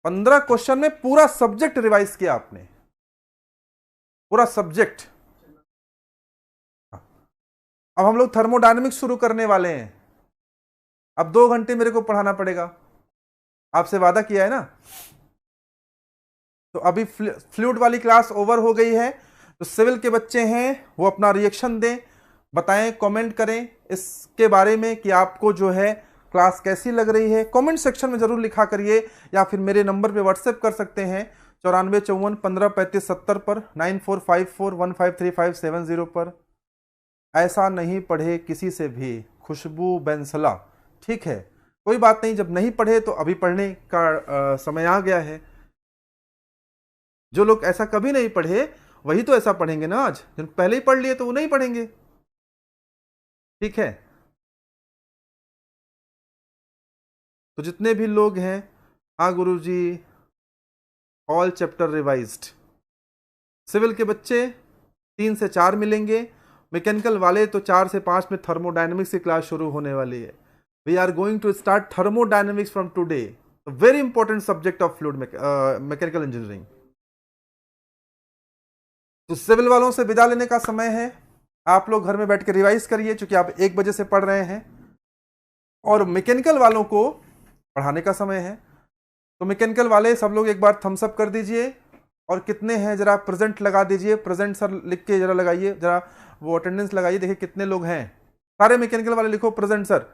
15 क्वेश्चन में पूरा सब्जेक्ट रिवाइज किया आपने, पूरा सब्जेक्ट। अब हम लोग थर्मोडायनेमिक्स शुरू करने वाले हैं। अब 2 घंटे मेरे को पढ़ाना पड़ेगा, आपसे वादा किया है ना। तो अभी फ्लूइड वाली क्लास ओवर हो गई है। तो सिविल के बच्चे हैं वो अपना रिएक्शन दें, बताएं, कमेंट करें इसके बारे में कि आपको जो है क्लास कैसी लग रही है। कमेंट सेक्शन में जरूर लिखा करिए, या फिर मेरे नंबर पे व्हाट्सएप कर सकते हैं 9454153570 पर, 9454153570 पर। ऐसा नहीं पढ़े किसी से भी, खुशबू बैंसला, ठीक है? कोई बात नहीं, जब नहीं पढ़े तो अभी पढ़ने का समय आ गया है। जो लोग ऐसा कभी नहीं पढ़े वही तो ऐसा पढ़ेंगे ना आज, जिन पहले ही पढ़ लिए तो वो नहीं पढ़ेंगे, ठीक है? तो जितने भी लोग हैं, हाँ गुरुजी, ऑल चैप्टर रिवाइज्ड। सिविल के बच्चे 3 से 4 मिलेंगे, मैकेनिकल वाले तो 4 से 5 में थर्मोडायनेमिक्स की क्लास शुरू होने वाली है। We are going to start thermodynamics from today, very important subject of fluid mechanical engineering. तो सिविल वालों से विदा लेने का समय है। आप लोग घर में बैठ के रिवाइज करिए, क्योंकि आप 1 बजे से पढ़ रहे हैं, और मैकेनिकल वालों को पढ़ाने का समय है। तो मैकेनिकल वाले सब लोग एक बार थम्स अप कर दीजिए, और कितने हैं जरा प्रेजेंट लगा दीजिए, प्रेजेंट सर लिख के जरा लगाइए, जरा वो अटेंडेंस लगाइए, देखिए कितने लोग हैं। सारे मैकेनिकल वाले लिखो प्रेजेंट सर,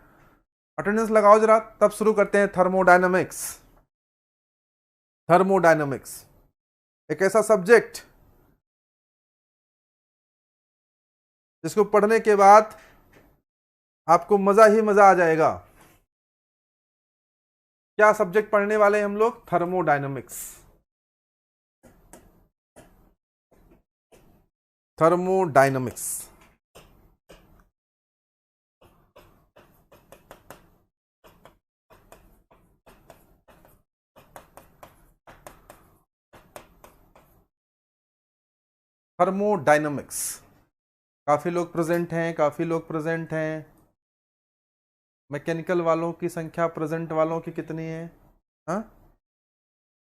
अटेंडेंस लगाओ जरा, तब शुरू करते हैं थर्मोडायनामिक्स। थर्मोडायनामिक्स एक ऐसा सब्जेक्ट जिसको पढ़ने के बाद आपको मजा ही मजा आ जाएगा। क्या सब्जेक्ट पढ़ने वाले हैं हम लोग? थर्मोडायनामिक्स। Thermodynamics thermodynamics. काफी लोग प्रेजेंट हैं, काफी लोग प्रेजेंट हैं। मैकेनिकल वालों की संख्या प्रेजेंट वालों की कितनी है? हाँ,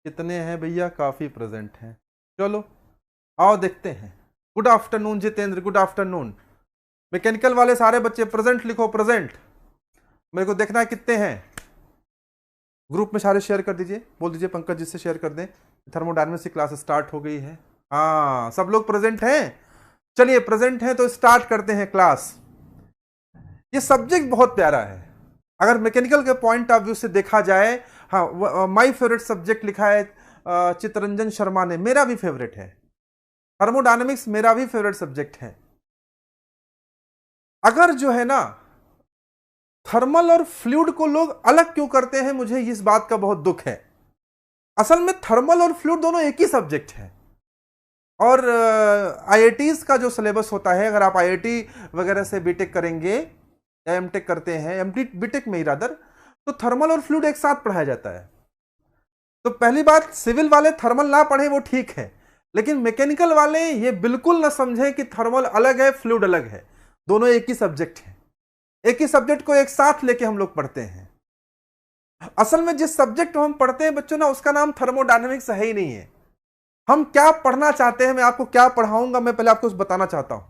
कितने हैं भैया? काफी प्रेजेंट हैं। चलो आओ देखते हैं। Good afternoon Jitendra, good afternoon. Mechanical वाले सारे बच्चे प्रेजेंट लिखो, प्रेजेंट। मेरे को देखना है कितने हैं। ग्रुप में सारे शेयर कर दीजिए, बोल दीजिए पंकज जी से शेयर कर दें, थर्मोडायनेमिक्स की क्लास स्टार्ट हो गई है। हाँ, सब लोग प्रेजेंट हैं। चलिए प्रेजेंट हैं तो स्टार्ट करते हैं क्लास। ये सब्जेक्ट बहुत प्यारा है अगर मैकेनिकल के पॉइंट ऑफ व्यू से देखा जाए। हाँ, माय फेवरेट सब्जेक्ट लिखा है चितरंजन शर्मा ने, मेरा भी फेवरेट है। थर्मोडायनेमिक्स मेरा भी फेवरेट सब्जेक्ट है। अगर जो है ना थर्मल और फ्लूइड को लोग अलग क्यों करते हैं, मुझे इस बात का बहुत दुख है। असल में थर्मल और फ्लूइड दोनों एक ही सब्जेक्ट है। और आईआईटीज का जो सिलेबस होता है, अगर आप आईआईटी वगैरह से बीटेक करेंगे या एमटेक करते हैं, बीटेक में ही रादर, तो थर्मल और फ्लूइड एक साथ पढ़ाया जाता है। तो पहली बात, सिविल वाले थर्मल ना पढ़े वो ठीक है, लेकिन मैकेनिकल वाले ये बिल्कुल ना समझें कि थर्मल अलग है फ्लूइड अलग है। दोनों एक ही सब्जेक्ट है। एक ही सब्जेक्ट को एक साथ लेके हम लोग पढ़ते हैं। असल में जिस सब्जेक्ट को हम पढ़ते हैं बच्चों ना, उसका नाम थर्मोडायनेमिक्स है ही नहीं है। हम क्या पढ़ना चाहते हैं, मैं आपको क्या पढ़ाऊंगा, मैं पहले आपको बताना चाहता हूं।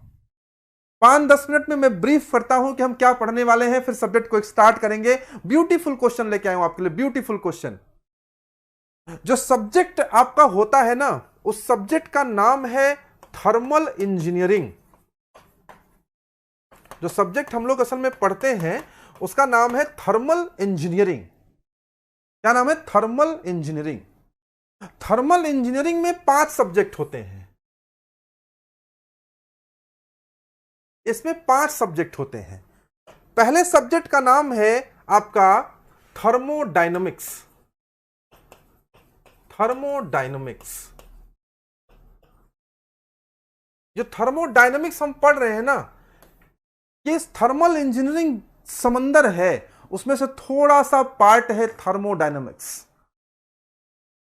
5-10 मिनट में मैं ब्रीफ करता हूं कि हम क्या पढ़ने वाले हैं, फिर सब्जेक्ट को एक स्टार्ट करेंगे। ब्यूटीफुल क्वेश्चन लेके आया हूं आपके लिए, ब्यूटीफुल क्वेश्चन। जो सब्जेक्ट आपका होता है ना, उस सब्जेक्ट का नाम है थर्मल इंजीनियरिंग। जो सब्जेक्ट हम लोग असल में पढ़ते हैं उसका नाम है थर्मल इंजीनियरिंग। क्या नाम है? Thermal engineering. थर्मल इंजीनियरिंग में 5 सब्जेक्ट होते हैं। इसमें 5 सब्जेक्ट होते हैं। पहले सब्जेक्ट का नाम है आपका थर्मोडायनेमिक्स। थर्मोडायनेमिक्स। जो थर्मोडायनेमिक्स हम पढ़ रहे हैं ना, ये थर्मल इंजीनियरिंग समंदर है, उसमें से थोड़ा सा पार्ट है थर्मोडायनेमिक्स।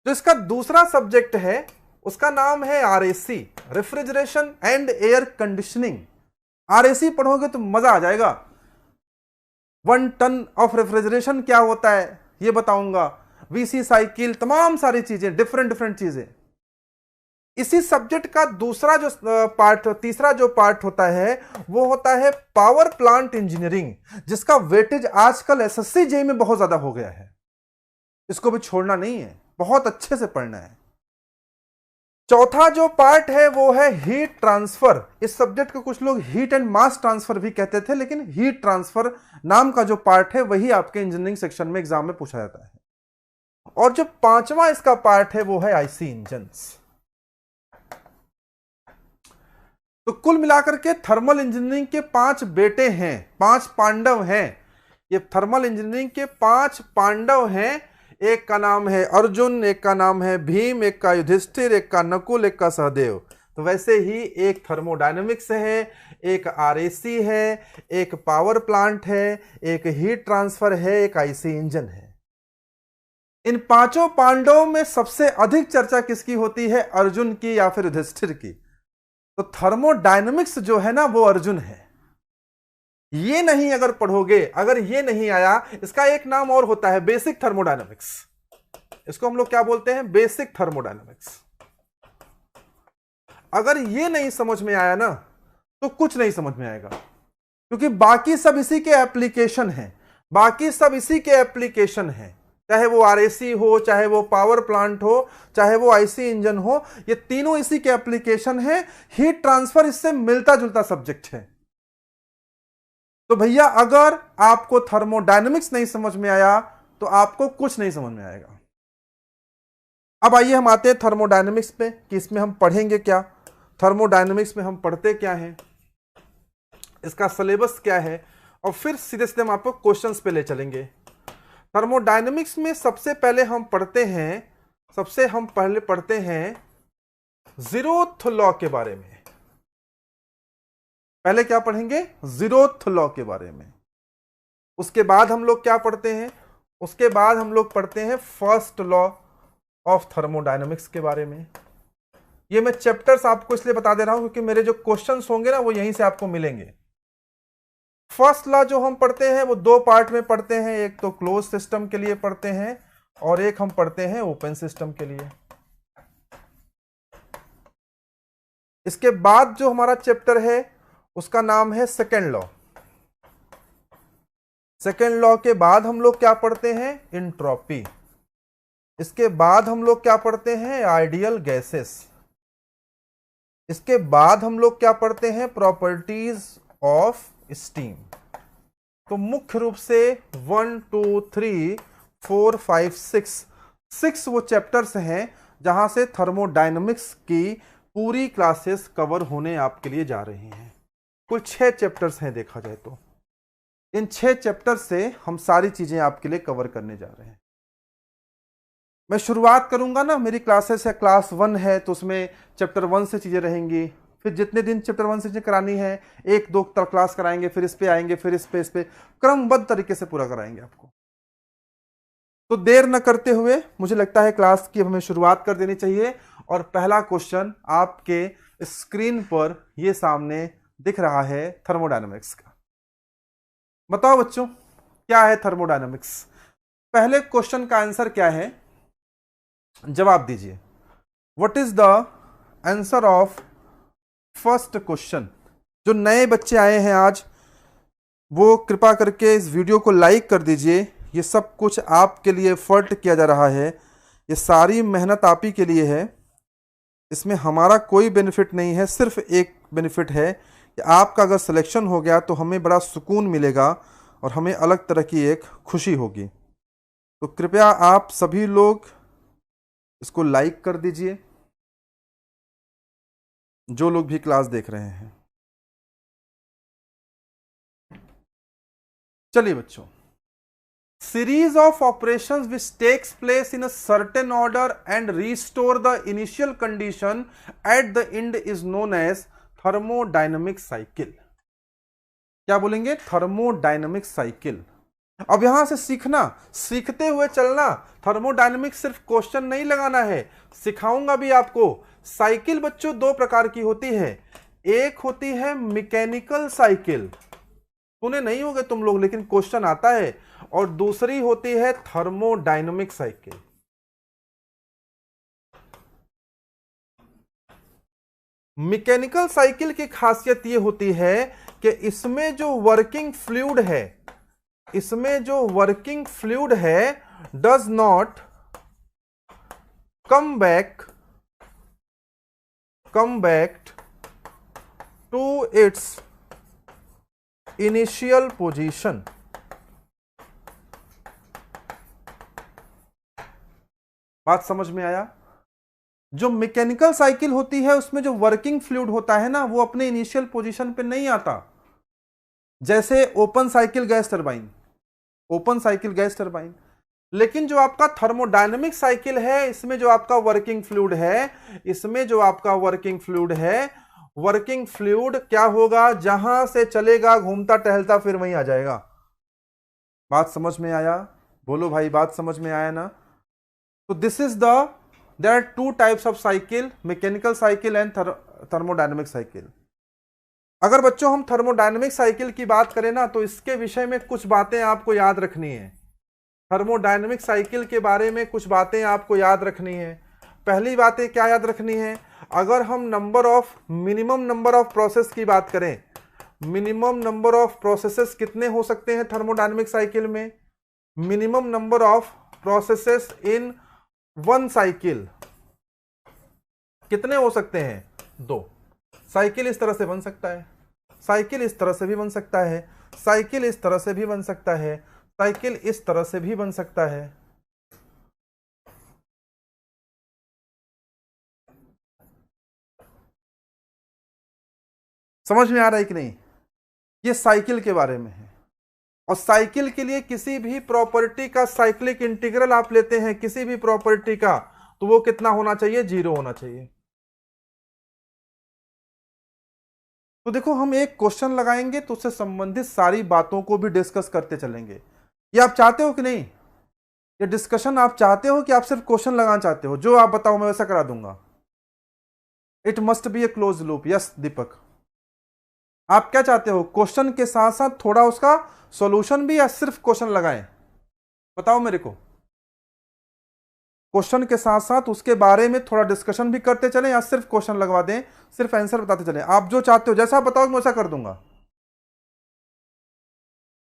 जो इसका दूसरा सब्जेक्ट है उसका नाम है RAC, refrigeration and air conditioning. RAC पढ़ोगे तो मजा आ जाएगा। 1 टन ऑफ रेफ्रिजरेशन क्या होता है ये बताऊंगा, वीसी साइकिल, तमाम सारी चीजें, डिफरेंट डिफरेंट चीजें। इसी सब्जेक्ट का दूसरा जो पार्ट, तीसरा जो पार्ट होता है वो होता है पावर प्लांट इंजीनियरिंग, जिसका वेटेज आजकल एसएससी जेईई में बहुत ज्यादा हो गया है। इसको भी छोड़ना नहीं है, बहुत अच्छे से पढ़ना है। चौथा जो पार्ट है वो है हीट ट्रांसफर। इस सब्जेक्ट को कुछ लोग हीट एंड मास ट्रांसफर भी कहते थे, लेकिन हीट ट्रांसफर नाम का जो पार्ट है वही आपके इंजीनियरिंग सेक्शन में एग्जाम में पूछा जाता है। और जो 5वां इसका पार्ट है वो है आईसी इंजन्स। तो कुल मिलाकर के थर्मल इंजीनियरिंग के 5 बेटे हैं, 5 पांडव हैं। ये थर्मल इंजीनियरिंग के 5 पांडव हैं। एक का नाम है अर्जुन, एक का नाम है भीम, एक का युधिष्ठिर, एक का नकुल, एक का सहदेव। तो वैसे ही एक थर्मोडायनेमिक्स है, एक आरएसी है, एक पावर प्लांट है, एक हीट ट्रांसफर है, एक आईसी इंजन है। इन 5 पांडवों में सबसे अधिक चर्चा किसकी होती है? अर्जुन की या फिर युधिष्ठिर की। तो थर्मोडायनेमिक्स जो है ना वो अर्जुन है। ये नहीं अगर पढ़ोगे, अगर ये नहीं आया, इसका एक नाम और होता है बेसिक थर्मोडायनेमिक्स। इसको हम लोग क्या बोलते हैं? Basic thermodynamics. अगर ये नहीं समझ में आया ना तो कुछ नहीं समझ में आएगा, क्योंकि बाकी सब इसी के एप्लीकेशन हैं। बाकी सब इसी के एप्लीकेशन हैं, चाहे वो आरएसी हो, चाहे वो पावर प्लांट हो, चाहे वो आईसी इंजन हो, ये तीनों इसी के एप्लीकेशन हैं। हीट ट्रांसफर इससे मिलता जुलता सब्जेक्ट है। तो भैया अगर आपको थर्मोडायनेमिक्स नहीं समझ में आया तो आपको कुछ नहीं समझ में आएगा। अब आइए हम आते हैं थर्मोडायनेमिक्स पे कि इसमें हम पढ़ेंगे क्या, थर्मोडायनेमिक्स में हम पढ़ते क्या हैं, इसका सिलेबस क्या है, और फिर सीधे सीधे हम आपको क्वेश्चंस पे ले चलेंगे। थर्मोडायनेमिक्स में सबसे पहले हम पढ़ते हैं जीरोथ लॉ के बारे में। पहले क्या पढ़ेंगे? जीरोथ लॉ के बारे में। उसके बाद हम लोग क्या पढ़ते हैं? उसके बाद हम लोग पढ़ते हैं फर्स्ट लॉ ऑफ थर्मोडायनेमिक्स के बारे में। ये मैं चैप्टर्स आपको इसलिए बता दे रहा हूं क्योंकि मेरे जो क्वेश्चंस होंगे ना वो यहीं से आपको मिलेंगे। फर्स्ट लॉ जो हम पढ़ते हैं वो दो पार्ट में पढ़ते हैं, एक तो क्लोज सिस्टम के लिए पढ़ते हैं और एक हम पढ़ते हैं ओपन सिस्टम के लिए। इसके बाद जो हमारा चैप्टर है उसका नाम है सेकेंड लॉ। सेकेंड लॉ के बाद हम लोग क्या पढ़ते हैं, एंट्रोपी। इसके बाद हम लोग क्या पढ़ते हैं, आइडियल गैसेस। इसके बाद हम लोग क्या पढ़ते हैं, प्रॉपर्टीज ऑफ स्टीम। तो मुख्य रूप से 1 2 3 4 5 6 वो चैप्टर्स हैं जहां से थर्मोडायनेमिक्स की पूरी क्लासेस कवर होने आपके लिए जा रही हैं। कुल 6 चैप्टर्स हैं देखा जाए तो। इन 6 चैप्टर से हम सारी चीजें आपके लिए कवर करने जा रहे हैं। मैं शुरुआत करूंगा ना, मेरी क्लासेस है, क्लास 1 है तो उसमें चैप्टर 1 से चीजें रहेंगी। फिर जितने दिन चैप्टर 1 से चीजें करानी है 1 2 क्लास कराएंगे, फिर इस पे आएंगे, फिर इस पे क्रमबद्ध तरीके से पूरा कराएंगे आपको। तो देर न करते हुए मुझे लगता है क्लास की हमें शुरुआत कर देनी चाहिए। और पहला क्वेश्चन आपके स्क्रीन पर ये सामने दिख रहा है थर्मोडायनेमिक्स का। बताओ बच्चों क्या है थर्मोडायनेमिक्स। पहले क्वेश्चन का आंसर क्या है, जवाब दीजिए। What is the answer of first question. जो नए बच्चे आए हैं आज वो कृपा करके इस वीडियो को लाइक कर दीजिए। ये सब कुछ आपके लिए एफर्ट किया जा रहा है, ये सारी मेहनत आप ही के लिए है। इसमें हमारा कोई बेनिफिट नहीं है, सिर्फ एक बेनिफिट है कि आपका अगर सिलेक्शन हो गया तो हमें बड़ा सुकून मिलेगा और हमें अलग तरह की एक खुशी होगी। तो कृपया आप सभी लोग इसको लाइक कर दीजिए, जो लोग भी क्लास देख रहे हैं। चलिए बच्चों, series of operations which takes place in a certain order and restore the initial condition at the end is known as thermodynamic cycle. क्या बोलेंगे, थर्मोडायनेमिक साइकिल। अब यहां से सीखना, सीखते हुए चलना। थर्मोडायनेमिक्स सिर्फ क्वेश्चन नहीं लगाना है, सिखाऊंगा भी आपको। साइकिल बच्चों दो प्रकार की होती है, एक होती है मैकेनिकल साइकिल, सुने नहीं होगे तुम लोग लेकिन क्वेश्चन आता है, और दूसरी होती है थर्मोडायनेमिक साइकिल। मैकेनिकल साइकिल की खासियत यह होती है कि इसमें जो वर्किंग फ्लूइड है, इसमें जो वर्किंग फ्लूइड है does not come back to its initial position. बात समझ में आया। जो मैकेनिकल साइकिल होती है उसमें जो वर्किंग फ्लूइड होता है ना वो अपने इनिशियल पोजीशन पे नहीं आता। जैसे open cycle gas turbine, open cycle gas turbine. लेकिन जो आपका थर्मोडायनेमिक साइकिल है इसमें जो आपका वर्किंग फ्लूइड है, इसमें जो आपका वर्किंग फ्लूइड है, वर्किंग फ्लूइड क्या होगा, जहां से चलेगा घूमता टहलता फिर वहीं आ जाएगा। बात समझ में आया, बोलो भाई बात समझ में आया ना। तो this is there are two types of cycle, mechanical cycle and thermodynamic cycle. अगर बच्चों हम थर्मोडायनेमिक साइकिल की बात करें ना तो इसके विषय में कुछ बातें आपको याद रखनी है। थर्मोडायनेमिक साइकिल के बारे में कुछ बातें आपको याद रखनी है। पहली बातें क्या याद रखनी है, अगर हम मिनिमम नंबर ऑफ प्रोसेस की बात करें, मिनिमम नंबर ऑफ प्रोसेसेस कितने हो सकते हैं थर्मोडायनेमिक साइकिल में, minimum number of processes in one cycle कितने हो सकते हैं, 2। साइकिल इस तरह से बन सकता है, साइकिल इस तरह से भी बन सकता है, साइकिल इस तरह से भी बन सकता है, साइकिल इस तरह से भी बन सकता है। समझ में आ रहा है कि नहीं। ये साइकिल के बारे में है। और साइकिल के लिए किसी भी प्रॉपर्टी का साइक्लिक इंटीग्रल आप लेते हैं, किसी भी प्रॉपर्टी का, तो वो कितना होना चाहिए, 0 होना चाहिए। तो देखो हम एक क्वेश्चन लगाएंगे तो उससे संबंधित सारी बातों को भी डिस्कस करते चलेंगे। ये आप चाहते हो कि नहीं, ये डिस्कशन आप चाहते हो कि आप सिर्फ क्वेश्चन लगाना चाहते हो, जो आप बताओ मैं वैसा करा दूंगा। It must be a close loop. Yes Deepak, आप क्या चाहते हो, क्वेश्चन के साथ साथ थोड़ा उसका सॉल्यूशन भी, या सिर्फ क्वेश्चन लगाएं? बताओ मेरे को, क्वेश्चन के साथ साथ उसके बारे में थोड़ा डिस्कशन भी करते चलें, या सिर्फ क्वेश्चन लगवा दें, सिर्फ आंसर बताते चलें? आप जो चाहते हो, जैसा आप बताओ मैं वैसा कर दूंगा।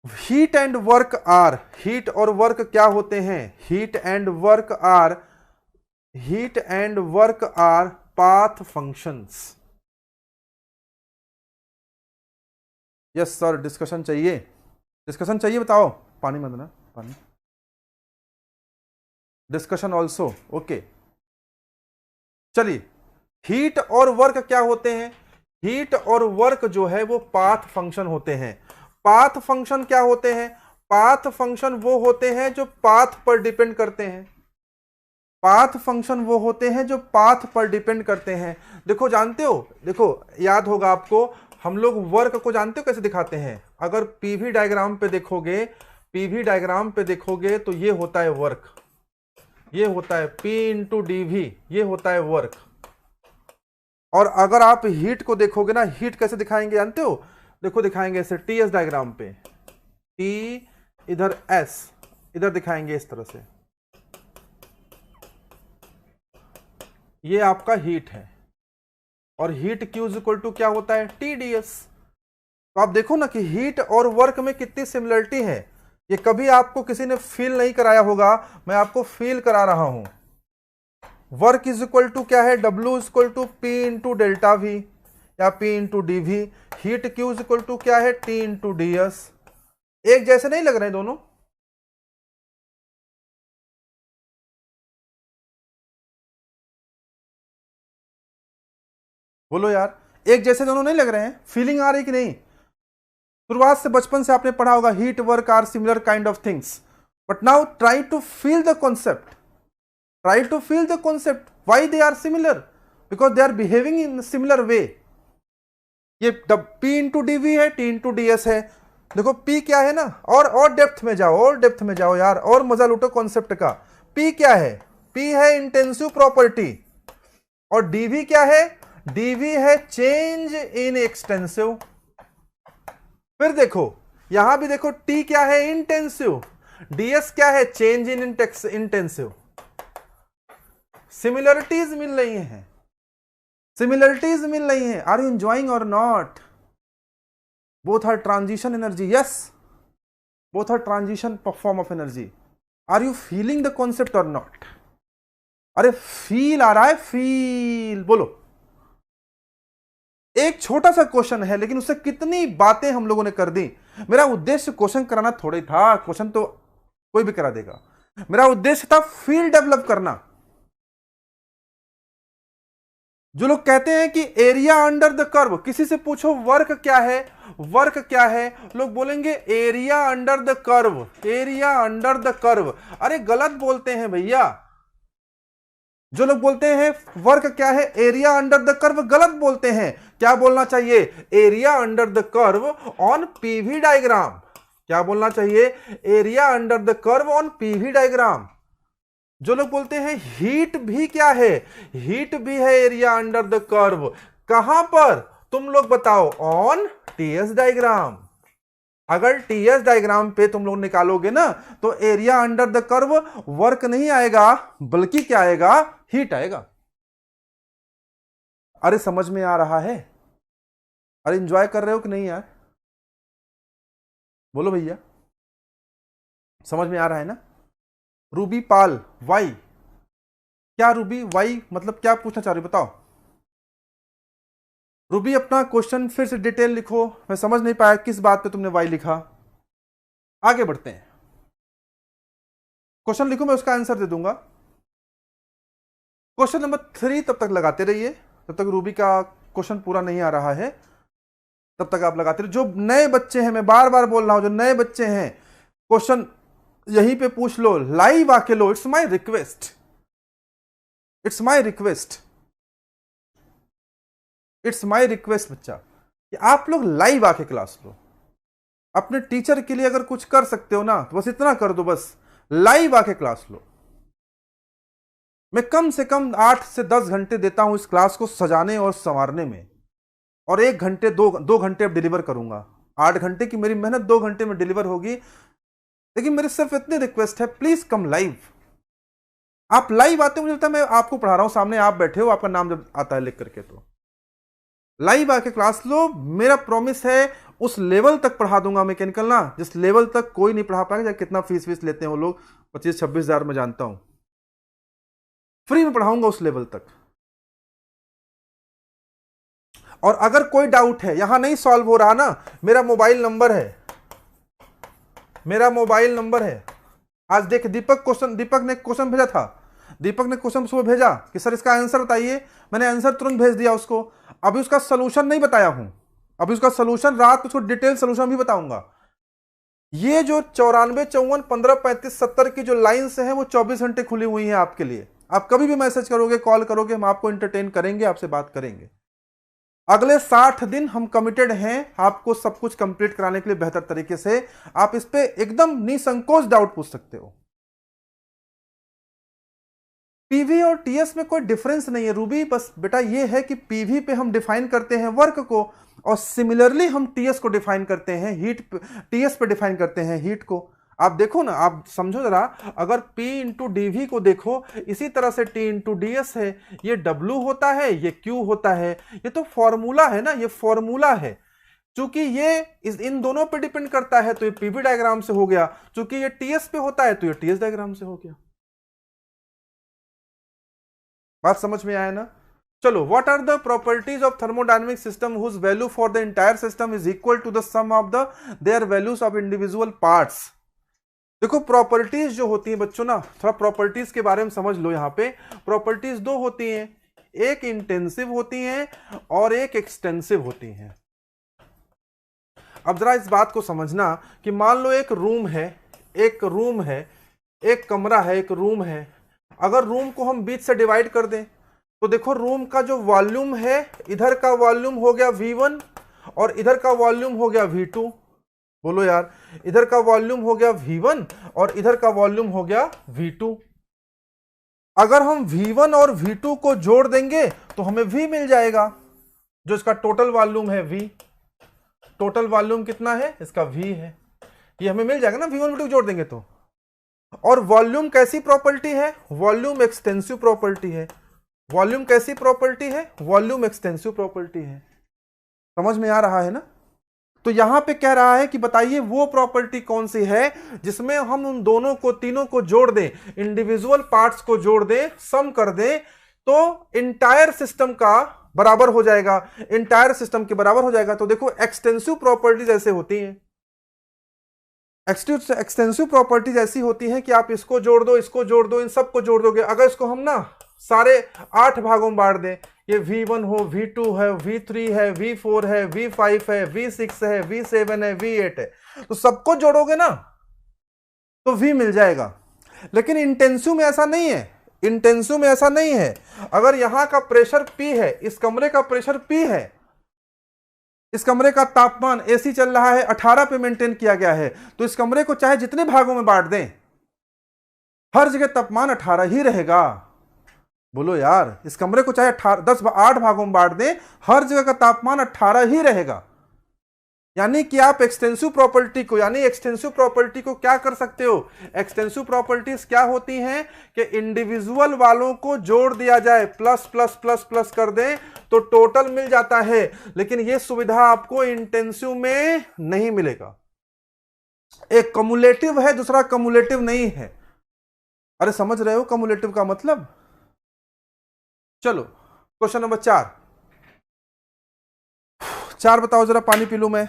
Heat and work are, heat और वर्क क्या होते हैं? Heat and work are path functions. Yes sir, discussion चाहिए, डिस्कशन चाहिए, बताओ। पानी मत देना, पानी। Discussion also, okay. चलिए, हीट और वर्क क्या होते हैं? हीट और वर्क जो है वो पाथ फंक्शन होते हैं। पाथ फंक्शन क्या होते हैं? पाथ फंक्शन वो होते हैं जो पाथ पर डिपेंड करते हैं। पाथ फंक्शन वो होते हैं जो पाथ पर डिपेंड करते हैं। देखो, जानते हो, देखो याद होगा आपको, हम लोग वर्क को जानते हो कैसे दिखाते हैं? अगर पीवी डायग्राम पे देखोगे, पीवी डायग्राम पे देखोगे तो ये होता है वर्क, ये होता है P इंटू डी, ये होता है वर्क। और अगर आप हीट को देखोगे ना, हीट कैसे दिखाएंगे जानते हो? देखो दिखाएंगे ऐसे TS डायग्राम पे, T इधर S, इधर दिखाएंगे इस तरह से, ये आपका हीट है। और heat Q is equal to क्या होता है? TdS। तो आप देखो ना कि हीट और वर्क में कितनी सिमिलरिटी है। ये कभी आपको किसी ने फील नहीं कराया होगा, मैं आपको फील करा रहा हूं। वर्क इज इक्वल टू क्या है? W is equal to P into delta V या P into D V. Heat Q is equal to क्या है? T into DS। एक जैसे नहीं लग रहे हैं दोनों? बोलो यार, एक जैसे दोनों नहीं लग रहे हैं? फीलिंग आ रही कि नहीं? शुरुआत से, बचपन से आपने पढ़ा होगा heat work are similar kind of things, but now try to feel the concept, try to feel the concept why they are similar, because they are behaving in similar way. ये P इंटू डी है, T into DS है। देखो P क्या है ना, और depth में जाओ, और डेप्थ में जाओ यार, और मजा लूटो कॉन्सेप्ट का। P क्या है? P है इंटेंसिव प्रॉपर्टी। और dV क्या है? dV है चेंज इन एक्सटेंसिव। फिर देखो, यहां भी देखो, T क्या है? इंटेंसिव। DS क्या है? Change in intensive. सिमिलरिटीज मिल रही हैं, सिमिलरिटीज मिल रही हैं। Are you enjoying or not? Both are transition energy. Yes, both are transition form of energy. Are you feeling the concept or not? अरे फील आ रहा है? फील बोलो। एक छोटा सा क्वेश्चन है, लेकिन उससे कितनी बातें हम लोगों ने कर दी। मेरा उद्देश्य क्वेश्चन कराना थोड़ी था, क्वेश्चन तो कोई भी करा देगा। मेरा उद्देश्य था फील डेवलप करना। जो लोग कहते हैं कि एरिया अंडर द कर्व, किसी से पूछो वर्क क्या है, वर्क क्या है, लोग बोलेंगे area under the curve, area under the curve. अरे गलत बोलते हैं भैया। जो लोग बोलते हैं वर्क क्या है, एरिया अंडर द कर्व, गलत बोलते हैं। क्या बोलना चाहिए? Area under the curve on PV diagram. क्या बोलना चाहिए? Area under the curve on PV diagram. जो लोग बोलते हैं हीट भी क्या है, हीट भी है एरिया अंडर द कर्व, कहां पर? तुम लोग बताओ, ऑन टीएस डायग्राम। अगर टीएस डायग्राम पे तुम लोग निकालोगे ना, तो area under the curve work नहीं आएगा, बल्कि क्या आएगा? हीट आएगा। अरे समझ में आ रहा है? अरे एंजॉय कर रहे हो कि नहीं यार? बोलो भैया, समझ में आ रहा है ना? रूबी पाल, वाई क्या? रूबी वाई मतलब क्या पूछना चाह रही, बताओ। रूबी अपना क्वेश्चन फिर से डिटेल लिखो, मैं समझ नहीं पाया किस बात पे तुमने वाई लिखा। आगे बढ़ते हैं, क्वेश्चन लिखो, मैं उसका आंसर दे दूंगा। क्वेश्चन नंबर 3 तब तक लगाते रहिए, जब तक रूबी का क्वेश्चन पूरा नहीं आ रहा है, तब तक आप लगाते रहिए। जो नए बच्चे हैं, मैं बार बार बोल रहा हूं, जो नए बच्चे हैं, क्वेश्चन यहीं पे पूछ लो, लाइव आके लो। It's my request, it's my request, it's my request बच्चा, कि आप लोग लाइव आके क्लास लो। अपने टीचर के लिए अगर कुछ कर सकते हो ना, तो बस इतना कर दो, बस लाइव आके क्लास लो। मैं कम से कम 8 से 10 घंटे देता हूं इस क्लास को सजाने और संवारने में, और 1 घंटे 2 घंटे अब डिलीवर करूंगा। 8 घंटे की मेरी मेहनत 2 घंटे में डिलीवर होगी। लेकिन मेरी सिर्फ इतनी रिक्वेस्ट है, प्लीज कम लाइव। आप लाइव आते हो, मुझे लगता है मैं आपको पढ़ा रहा हूं, सामने आप बैठे हो, आपका नाम जब आता है लिख करके, तो लाइव आके क्लास लो। मेरा प्रॉमिस है उस लेवल तक पढ़ा दूंगा मैकेनिकल ना, जिस लेवल तक कोई नहीं पढ़ा पाएगा। कितना फीस लेते हैं वो लोग, 25-26 हजार में जानता हूं, फ्री में पढ़ाऊंगा उस लेवल तक। और अगर कोई डाउट है, यहां नहीं सॉल्व हो रहा ना, मेरा मोबाइल नंबर है, मेरा मोबाइल नंबर है। आज देख दीपक ने क्वेश्चन भेजा था, दीपक ने क्वेश्चन सुबह भेजा कि सर इसका आंसर बताइए, मैंने आंसर तुरंत भेज दिया उसको। अभी उसका सोल्यूशन नहीं बताया हूं, अभी उसका सोल्यूशन रात उसको डिटेल सोल्यूशन भी बताऊंगा। ये जो 94, 54, 15, 35, 70 की जो लाइन्स हैं वो 24 घंटे खुली हुई हैं आपके लिए। आप कभी भी मैसेज करोगे, कॉल करोगे, हम आपको एंटरटेन करेंगे, आपसे बात करेंगे। अगले 60 दिन हम कमिटेड हैं आपको सब कुछ कंप्लीट कराने के लिए बेहतर तरीके से। आप इस पे एकदम निसंकोच डाउट पूछ सकते हो। पीवी और टीएस में कोई डिफरेंस नहीं है रूबी, बस बेटा ये है कि पीवी पे हम डिफाइन करते हैं वर्क को, और सिमिलरली हम टीएस को डिफाइन करते हैं हीट, टीएस पे डिफाइन करते हैं हीट को। आप देखो ना, आप समझो जरा, अगर P इंटू डीवी को देखो, इसी तरह से T इंटू ds है, ये W होता है, ये Q होता है, ये तो फॉर्मूला है ना, ये फॉर्मूला है। चूंकि ये इन दोनों पे डिपेंड करता है तो ये पीवी डायग्राम से हो गया, चूंकि ये टीएस पे होता है तो ये टीएस डायग्राम से हो गया। बात समझ में आया ना? चलो, what are the properties of thermodynamic system whose value for the entire system is equal to the sum of the their values of individual parts. देखो प्रॉपर्टीज जो होती हैं बच्चों ना, थोड़ा प्रॉपर्टीज के बारे में समझ लो। यहां पे प्रॉपर्टीज दो होती हैं, एक इंटेंसिव होती हैं और एक एक्सटेंसिव होती हैं। अब जरा इस बात को समझना कि मान लो एक रूम है, एक रूम है, एक कमरा है, एक रूम है। अगर रूम को हम बीच से डिवाइड कर दें तो देखो रूम का जो वॉल्यूम है, इधर का वॉल्यूम हो गया V1 और इधर का वॉल्यूम हो गया V2। बोलो यार, इधर का वॉल्यूम हो गया V1 और इधर का वॉल्यूम हो गया V2। अगर हम V1 और V2 को जोड़ देंगे तो हमें V मिल जाएगा, जो इसका टोटल वॉल्यूम है V। टोटल वॉल्यूम कितना है इसका? V है। ये हमें मिल जाएगा ना, V1 V2 जोड़ देंगे तो। और वॉल्यूम कैसी प्रॉपर्टी है? वॉल्यूम एक्सटेंसिव प्रॉपर्टी है। वॉल्यूम कैसी प्रॉपर्टी है? वॉल्यूम एक्सटेंसिव प्रॉपर्टी है। समझ में आ रहा है ना? तो यहां पे कह रहा है कि बताइए वो प्रॉपर्टी कौन सी है जिसमें हम उन दोनों को, तीनों को जोड़ दें, इंडिविजुअल पार्ट्स को जोड़ दें, सम कर दें, तो इंटायर सिस्टम का बराबर हो जाएगा, इंटायर सिस्टम के बराबर हो जाएगा। तो देखो एक्सटेंसिव प्रॉपर्टीज ऐसे होती हैं, एक्सटेंसिव प्रॉपर्टीज ऐसी होती हैं कि आप इसको जोड़ दो, इसको जोड़ दो, इन सबको जोड़ दोगे। अगर इसको हम ना सारे 8 भागों में बांट दें, ये V1 हो, V2 है, V3 है, V4 है, V5 है, V6 है, V7 है, V8 है, तो सबको जोड़ोगे ना तो V मिल जाएगा। लेकिन इंटेंसिव में ऐसा नहीं है, इंटेंसिव में ऐसा नहीं है। अगर यहां का प्रेशर P है, इस कमरे का प्रेशर P है, इस कमरे का तापमान AC चल रहा है 18 पे मेंटेन किया गया है, तो इस कमरे को चाहे जितने भागों में बांट दें, हर जगह तापमान 18 ही रहेगा। बोलो यार, इस कमरे को चाहे 8 भागों में बांट दें, हर जगह का तापमान 18 ही रहेगा। यानी कि आप एक्सटेंसिव प्रॉपर्टी को, यानी एक्सटेंसिव प्रॉपर्टी को क्या कर सकते हो? एक्सटेंसिव प्रॉपर्टीज क्या होती हैं कि इंडिविजुअल वालों को जोड़ दिया जाए, प्लस प्लस प्लस प्लस कर दें तो टोटल मिल जाता है। लेकिन यह सुविधा आपको इंटेंसिव में नहीं मिलेगा। एक कम्युलेटिव है, दूसरा कम्युलेटिव नहीं है। अरे समझ रहे हो कम्युलेटिव का मतलब? चलो क्वेश्चन नंबर 4 बताओ जरा, पानी पी लूं मैं।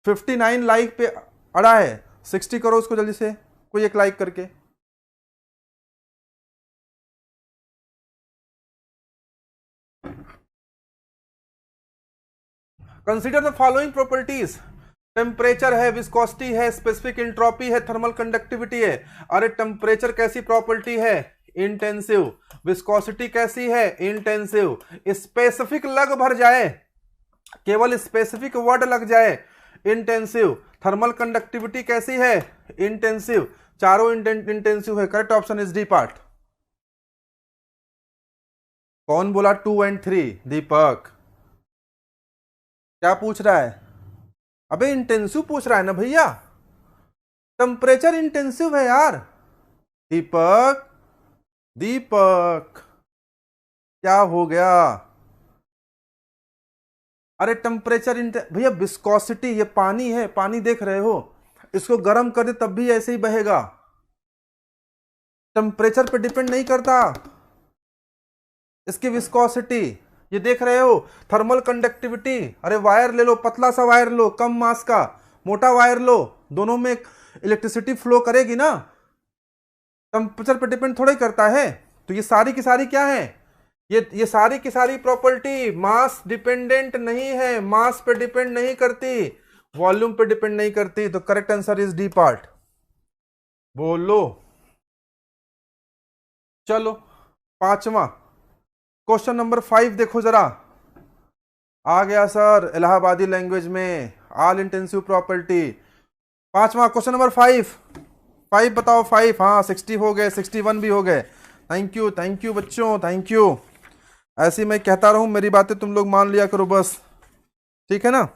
59 लाइक पे अड़ा है, 60 करो उसको जल्दी से, कोई एक लाइक करके। Consider the following properties. Temperature है, विस्कोसिटी है, स्पेसिफिक एंट्रोपी है, थर्मल कंडक्टिविटी है। अरे टेम्परेचर कैसी प्रॉपर्टी है? इंटेंसिव। विस्कोसिटी कैसी है? इंटेंसिव। स्पेसिफिक लग भर जाए, केवल स्पेसिफिक वर्ड लग जाए, इंटेंसिव। थर्मल कंडक्टिविटी कैसी है? इंटेंसिव। चारों इंटेंसिव है। Correct option is D part. कौन बोला 2 and 3? दीपक क्या पूछ रहा है? अबे इंटेंसिव पूछ रहा है ना भैया, टेम्परेचर इंटेंसिव है यार। दीपक दीपक क्या हो गया? अरे टेम्परेचर भैया विस्कोसिटी, ये पानी है, पानी देख रहे हो, इसको गर्म कर दे तब भी ऐसे ही बहेगा, टेम्परेचर पे डिपेंड नहीं करता इसकी विस्कोसिटी। ये देख रहे हो थर्मल कंडक्टिविटी, अरे वायर ले लो, पतला सा वायर लो, कम मास का, मोटा वायर लो, दोनों में इलेक्ट्रिसिटी फ्लो करेगी ना, टेम्परेचर पे डिपेंड थोड़ा ही करता है। तो ये सारी की सारी क्या है, ये सारी की सारी प्रॉपर्टी मास डिपेंडेंट नहीं है, मास पे डिपेंड नहीं करती, वॉल्यूम पे डिपेंड नहीं करती। तो correct answer is D part. बोलो। चलो पांचवा क्वेश्चन नंबर 5 देखो जरा, आ गया सर इलाहाबादी लैंग्वेज में, ऑल इंटेंसिव प्रॉपर्टी। पांचवा क्वेश्चन नंबर 5 बताओ। 5, हाँ 60 हो गए, 61 भी हो गए। थैंक यू बच्चों, थैंक यू। ऐसे ही मैं कहता रहूं, मेरी बातें तुम लोग मान लिया करो बस, ठीक है ना।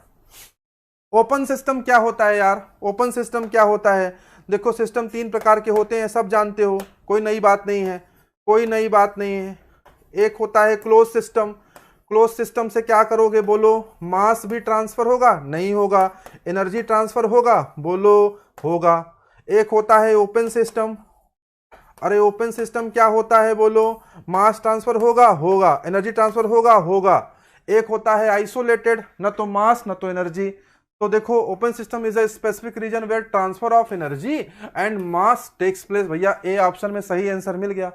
ओपन सिस्टम क्या होता है यार? ओपन सिस्टम क्या होता है? देखो सिस्टम 3 प्रकार के होते हैं, सब जानते हो, कोई नई बात नहीं है, कोई नई बात नहीं है। एक होता है क्लोज सिस्टम। क्लोज सिस्टम से क्या करोगे बोलो? मास भी ट्रांसफर होगा? नहीं होगा। एनर्जी ट्रांसफर होगा? बोलो होगा। एक होता है ओपन सिस्टम। अरे ओपन सिस्टम क्या होता है बोलो? मास ट्रांसफर होगा? होगा। एनर्जी ट्रांसफर होगा? होगा। एक होता है आइसोलेटेड, न तो मास न तो एनर्जी। तो देखो open system is a specific region where transfer of energy and mass takes place. भैया ए ऑप्शन में सही आंसर मिल गया।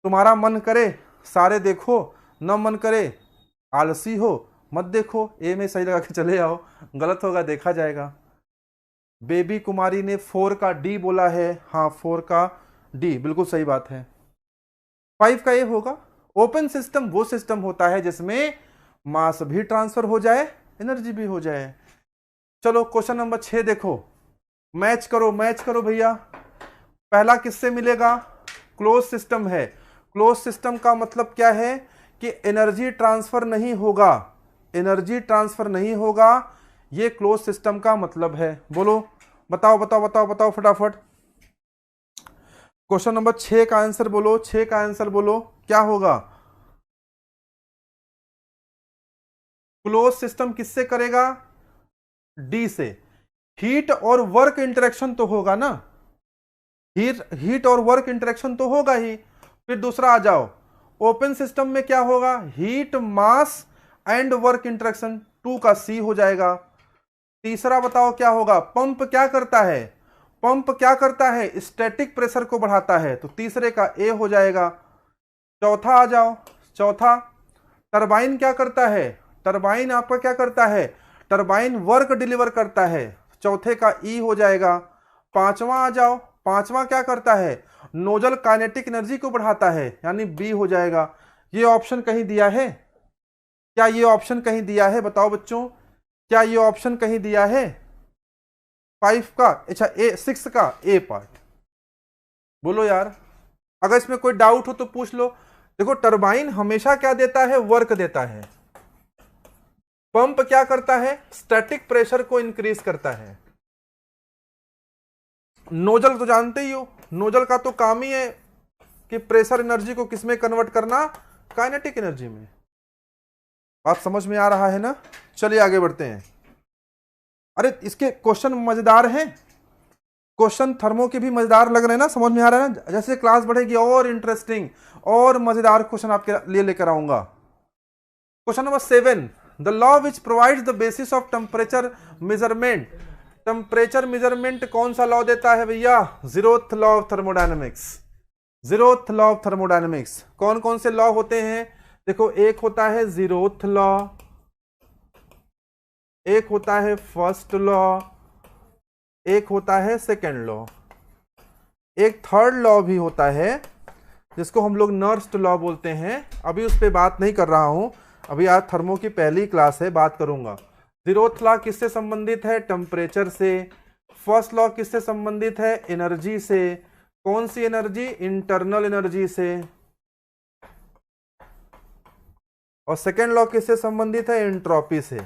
तुम्हारा मन करे सारे देखो, न मन करे आलसी हो मत देखो, ए में सही लगा के चले आओ, गलत होगा देखा जाएगा। बेबी कुमारी ने 4 का डी बोला है, हाँ 4 का डी बिल्कुल सही बात है। 5 का ए होगा। ओपन सिस्टम वो सिस्टम होता है जिसमें मास भी ट्रांसफर हो जाए, एनर्जी भी हो जाए। चलो क्वेश्चन नंबर 6 देखो, मैच करो भैया। पहला किससे मिलेगा? क्लोज सिस्टम है। क्लोज सिस्टम का मतलब क्या है कि एनर्जी ट्रांसफर नहीं होगा, एनर्जी ट्रांसफर नहीं होगा, ये क्लोज सिस्टम का मतलब है। बोलो, बताओ फटाफट। क्वेश्चन नंबर 6 का आंसर बोलो, 6 का आंसर बोलो, क्या होगा? क्लोज सिस्टम किससे करेगा? डी से। हीट और वर्क इंटरेक्शन तो होगा ना, हीट और वर्क इंटरेक्शन तो होगा ही। फिर दूसरा आ जाओ, ओपन सिस्टम में क्या होगा? Heat, mass and work interaction, 2 का सी हो जाएगा। तीसरा बताओ क्या होगा? पंप क्या करता है? पंप क्या करता है? स्टैटिक प्रेशर को बढ़ाता है, तो तीसरे का ए हो जाएगा। चौथा आ जाओ, चौथा टरबाइन क्या करता है? टरबाइन आपका क्या करता है? टरबाइन वर्क डिलीवर करता है, चौथे का ई हो जाएगा। पांचवा आ जाओ, पांचवा क्या करता है? नोजल काइनेटिक एनर्जी को बढ़ाता है, यानी बी हो जाएगा। ये ऑप्शन कहीं दिया है क्या? ये ऑप्शन कहीं दिया है? बताओ बच्चों, क्या ये ऑप्शन कहीं दिया है? 5 का, अच्छा ए 6 का ए पार्ट बोलो यार। अगर इसमें कोई डाउट हो तो पूछ लो। देखो टरबाइन हमेशा क्या देता है? वर्क देता है। पंप क्या करता है? स्टैटिक प्रेशर को इंक्रीज करता है। नोजल तो जानते ही हो, नोजल का तो काम ही है कि प्रेशर एनर्जी को किसमें कन्वर्ट करना? काइनेटिक एनर्जी में। बात समझ में आ रहा है ना? चलिए आगे बढ़ते हैं। अरे इसके क्वेश्चन मजेदार हैं, क्वेश्चन थर्मो के भी मजेदार लग रहे हैं ना, समझ में आ रहा है ना? जैसे क्लास बढ़ेगी और इंटरेस्टिंग और मजेदार क्वेश्चन आपके लिए लेकर आऊंगा। Question number 7, the law which provides the basis of temperature measurement. Temperature measurement कौन सा लॉ देता है भैया? Zeroth law of thermodynamics. Zeroth law of thermodynamics. कौन कौन से लॉ होते हैं? देखो एक होता है जीरोथ लॉ, एक होता है फर्स्ट लॉ, एक होता है सेकेंड लॉ, एक थर्ड लॉ भी होता है जिसको हम लोग नर्स्ट लॉ बोलते हैं। अभी उस पर बात नहीं कर रहा हूं, अभी आज थर्मो की पहली क्लास है, बात करूंगा। जीरोथ लॉ किससे संबंधित है? टेम्परेचर से। फर्स्ट लॉ किससे संबंधित है? एनर्जी से। कौन सी एनर्जी? इंटरनल एनर्जी से। और सेकेंड लॉ किससे संबंधित है? एंट्रोपी से।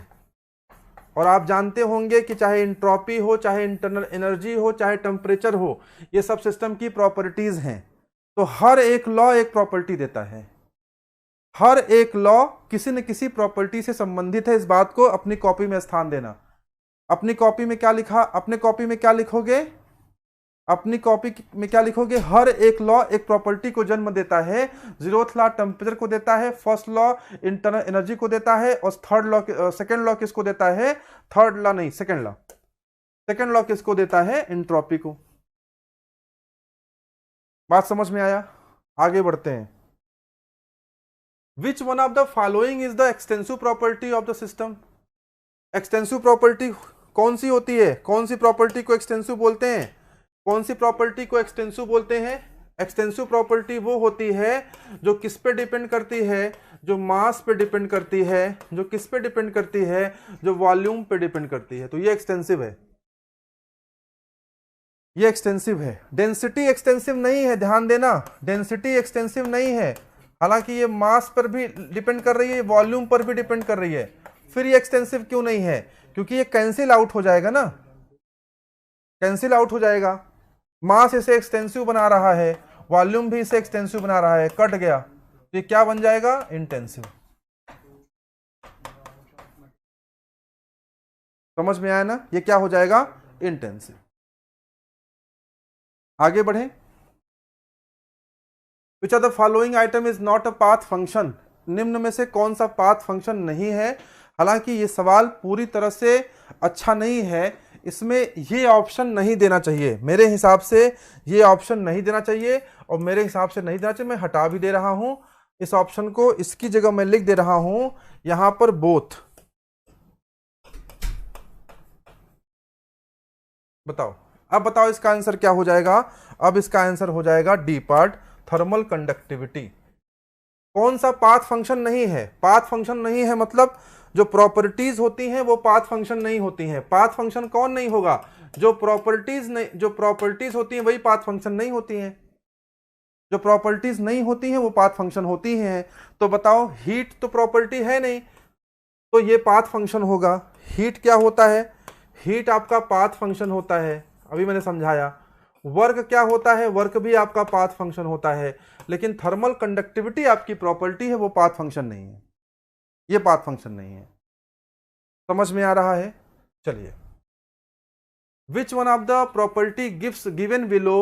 और आप जानते होंगे कि चाहे एंट्रोपी हो, चाहे इंटरनल एनर्जी हो, चाहे टेम्परेचर हो, ये सब सिस्टम की प्रॉपर्टीज हैं। तो हर एक लॉ एक प्रॉपर्टी देता है, हर एक लॉ किसी न किसी प्रॉपर्टी से संबंधित है। इस बात को अपनी कॉपी में स्थान देना। अपनी कॉपी में क्या लिखा? अपने कॉपी में क्या लिखोगे? अपनी कॉपी में क्या लिखोगे? हर एक लॉ एक प्रॉपर्टी को जन्म देता है। जीरोथ लॉ टेम्परेचर को देता है, फर्स्ट लॉ इंटरनल एनर्जी को देता है, और थर्ड लॉ सेकंड लॉ किसको देता है? थर्ड लॉ नहीं, सेकंड लॉ। सेकंड लॉ किसको देता है? एंट्रोपी को। बात समझ में आया? आगे बढ़ते हैं। Which one of the following is the extensive property of the system? Extensive property कौन सी होती है? कौन सी प्रॉपर्टी को एक्सटेंसिव बोलते हैं? कौन सी प्रॉपर्टी को एक्सटेंसिव बोलते हैं? एक्सटेंसिव प्रॉपर्टी वो होती है जो किस पे डिपेंड करती है? जो मास पे डिपेंड करती है। जो किस पे डिपेंड करती है? जो वॉल्यूम पे डिपेंड करती है। तो ये एक्सटेंसिव है, ये एक्सटेंसिव है। डेंसिटी एक्सटेंसिव नहीं है, ध्यान देना, डेंसिटी एक्सटेंसिव नहीं है। हालांकि ये मास पर भी डिपेंड कर रही है, वॉल्यूम पर भी डिपेंड कर रही है। फिर ये एक्सटेंसिव क्यों नहीं है? क्योंकि ये कैंसिल आउट हो जाएगा ना, कैंसिल आउट हो जाएगा। मास इसे एक्सटेंसिव बना रहा है, वॉल्यूम भी इसे एक्सटेंसिव बना रहा है, कट गया तो ये क्या बन जाएगा? इंटेंसिव। समझ में आया ना? ये क्या हो जाएगा? इंटेंसिव। आगे बढ़े। Which are the following item is not a path function? निम्न में से कौन सा पाथ फंक्शन नहीं है? हालांकि ये सवाल पूरी तरह से अच्छा नहीं है, इसमें ये ऑप्शन नहीं देना चाहिए। मेरे हिसाब से ये ऑप्शन नहीं देना चाहिए, और मेरे हिसाब से नहीं देना चाहिए। मैं हटा भी दे रहा हूं इस ऑप्शन को, इसकी जगह मैं लिख दे रहा हूं यहां पर बोथ। बताओ, अब बताओ इसका आंसर क्या हो जाएगा? अब इसका आंसर हो जाएगा डी पार्ट, थर्मल कंडक्टिविटी। कौन सा पाथ फंक्शन नहीं है? पाथ फंक्शन नहीं है मतलब जो प्रॉपर्टीज होती हैं वो पाथ फंक्शन नहीं होती हैं। पाथ फंक्शन कौन नहीं होगा? जो प्रॉपर्टीज नहीं, जो प्रॉपर्टीज होती हैं वही पाथ फंक्शन नहीं होती हैं। जो प्रॉपर्टीज नहीं होती हैं वो पाथ फंक्शन होती हैं। तो बताओ, हीट तो प्रॉपर्टी है नहीं, तो ये पाथ फंक्शन होगा। हीट क्या होता है? हीट आपका पाथ फंक्शन होता है, अभी मैंने समझाया। वर्क क्या होता है? वर्क भी आपका पाथ फंक्शन होता है। लेकिन थर्मल कंडक्टिविटी आपकी प्रॉपर्टी है, वो पाथ फंक्शन नहीं है, ये पाथ फंक्शन नहीं है। समझ में आ रहा है? चलिए, which one of the property given below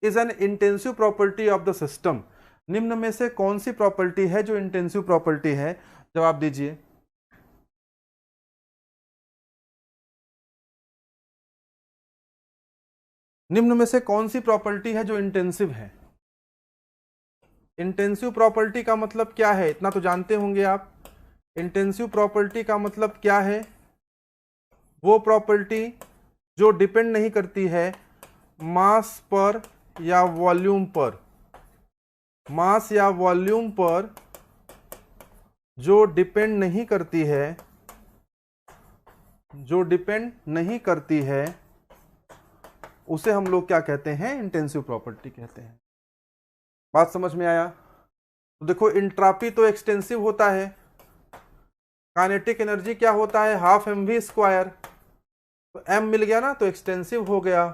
is an intensive property of the system? निम्न में से कौन सी प्रॉपर्टी है जो इंटेंसिव प्रॉपर्टी है? जवाब दीजिए। निम्न में से कौन सी प्रॉपर्टी है जो इंटेंसिव है? इंटेंसिव प्रॉपर्टी का मतलब क्या है? इतना तो जानते होंगे आप। इंटेंसिव प्रॉपर्टी का मतलब क्या है? वो प्रॉपर्टी जो डिपेंड नहीं करती है मास पर या वॉल्यूम पर। मास या वॉल्यूम पर जो डिपेंड नहीं करती है, जो डिपेंड नहीं करती है, उसे हम लोग क्या कहते हैं? इंटेंसिव प्रॉपर्टी कहते हैं। बात समझ में आया? तो देखो, इंट्रॉपी तो एक्सटेंसिव होता है, काइनेटिक एनर्जी क्या होता है? हाफ mv स्क्वायर, तो m मिल गया ना, तो एक्सटेंसिव हो गया।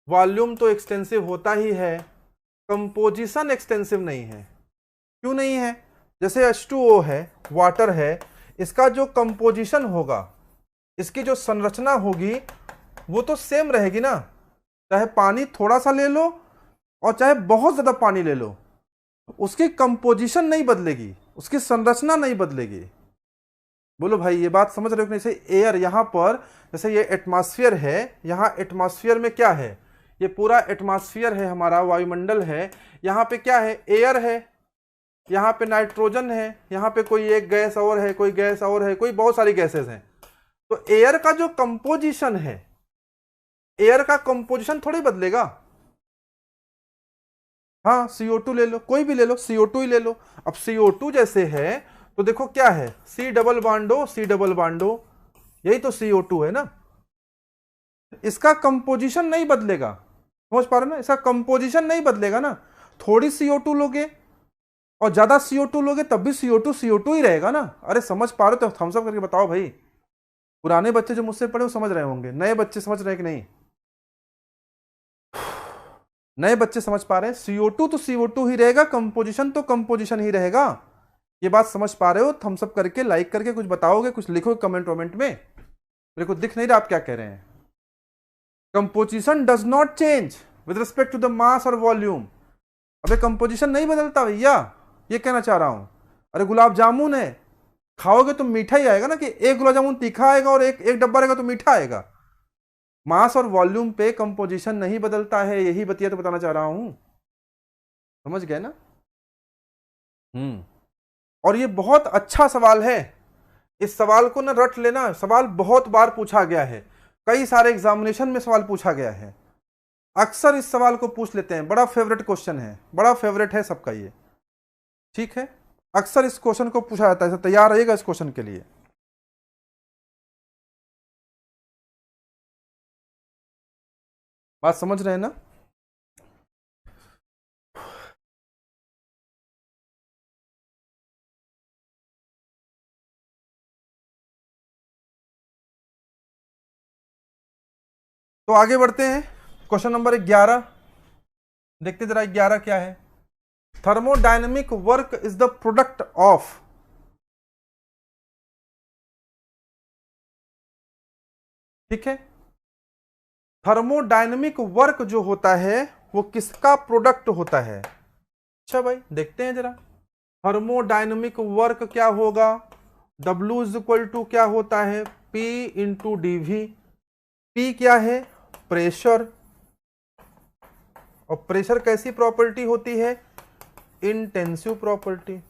वॉल्यूम तो एक्सटेंसिव होता ही है, कंपोजिशन एक्सटेंसिव नहीं है। क्यों नहीं है? जैसे H2O है, वाटर है, इसका जो कंपोजिशन होगा, इसकी जो संरचना होगी वो तो सेम रहेगी ना। चाहे पानी थोड़ा सा ले लो और चाहे बहुत ज्यादा पानी ले लो, उसकी कंपोजिशन नहीं बदलेगी, उसकी संरचना नहीं बदलेगी। बोलो भाई, ये बात समझ रहे हो कि नहीं? जैसे एयर, यहां पर जैसे ये एटमॉस्फेयर है, यहां एटमॉस्फेयर में क्या है? ये पूरा एटमॉस्फेयर है, हमारा वायुमंडल है। यहां पे क्या है? एयर है, यहां पे नाइट्रोजन है, यहां पे कोई एक गैस और है, कोई गैस और है, कोई बहुत सारी गैसेस हैं। तो एयर का जो कंपोजिशन है, एयर का कंपोजिशन थोड़ी बदलेगा। हाँ, CO2 ले लो, कोई भी ले लो, CO2 ही ले लो। अब CO2 जैसे है तो देखो क्या है? C डबल बॉन्डो, C डबल बॉन्डो, यही तो CO2 है ना। इसका कंपोजिशन नहीं बदलेगा, समझ पा रहे हो ना, इसका कंपोजिशन नहीं बदलेगा ना। थोड़ी CO2 लोगे और ज्यादा CO2 लोगे तब भी CO2 ही रहेगा ना। अरे समझ पा रहे हो तो थम्स अप करके बताओ भाई। पुराने बच्चे जो मुझसे पढ़े वो समझ रहे होंगे, नए बच्चे समझ रहे हैं कि नहीं? नए बच्चे समझ पा रहे हैं, CO2 तो CO2 ही रहेगा, कंपोजिशन तो कंपोजिशन ही रहेगा। ये बात समझ पा रहे हो? थम्स अप करके, लाइक करके कुछ बताओगे, कुछ लिखो कमेंट वमेंट में। मेरे को दिख नहीं रहा आप क्या कह रहे हैं। Composition does not change with respect to the mass और वॉल्यूम। अबे कंपोजिशन नहीं बदलता भैया, ये कहना चाह रहा हूं। अरे गुलाब जामुन है, खाओगे तो मीठा ही आएगा ना, कि एक गुलाब जामुन तीखा आएगा और एक डब्बा रहेगा तो मीठा आएगा। मास और वॉल्यूम पे कंपोजिशन नहीं बदलता है, यही बतिया तो बताना चाह रहा हूं। समझ गए ना? और ये बहुत अच्छा सवाल है, इस सवाल को ना रट लेना। सवाल बहुत बार पूछा गया है, कई सारे एग्जामिनेशन में सवाल पूछा गया है, अक्सर इस सवाल को पूछ लेते हैं। बड़ा फेवरेट क्वेश्चन है, बड़ा फेवरेट है सबका ये, ठीक है। अक्सर इस क्वेश्चन को पूछा जाता है, तैयार रहिएगा इस क्वेश्चन के लिए। बात समझ रहे हैं ना? तो आगे बढ़ते हैं, क्वेश्चन नंबर 11 देखते जरा। 11 क्या है? Thermodynamic work is the product of, ठीक है। थर्मोडायनेमिक वर्क जो होता है वो किसका प्रोडक्ट होता है? अच्छा भाई देखते हैं जरा। थर्मोडायनेमिक वर्क क्या होगा? W इज इक्वल टू क्या होता है? P into DV। P क्या है? प्रेशर। और प्रेशर कैसी प्रॉपर्टी होती है? Intensive property.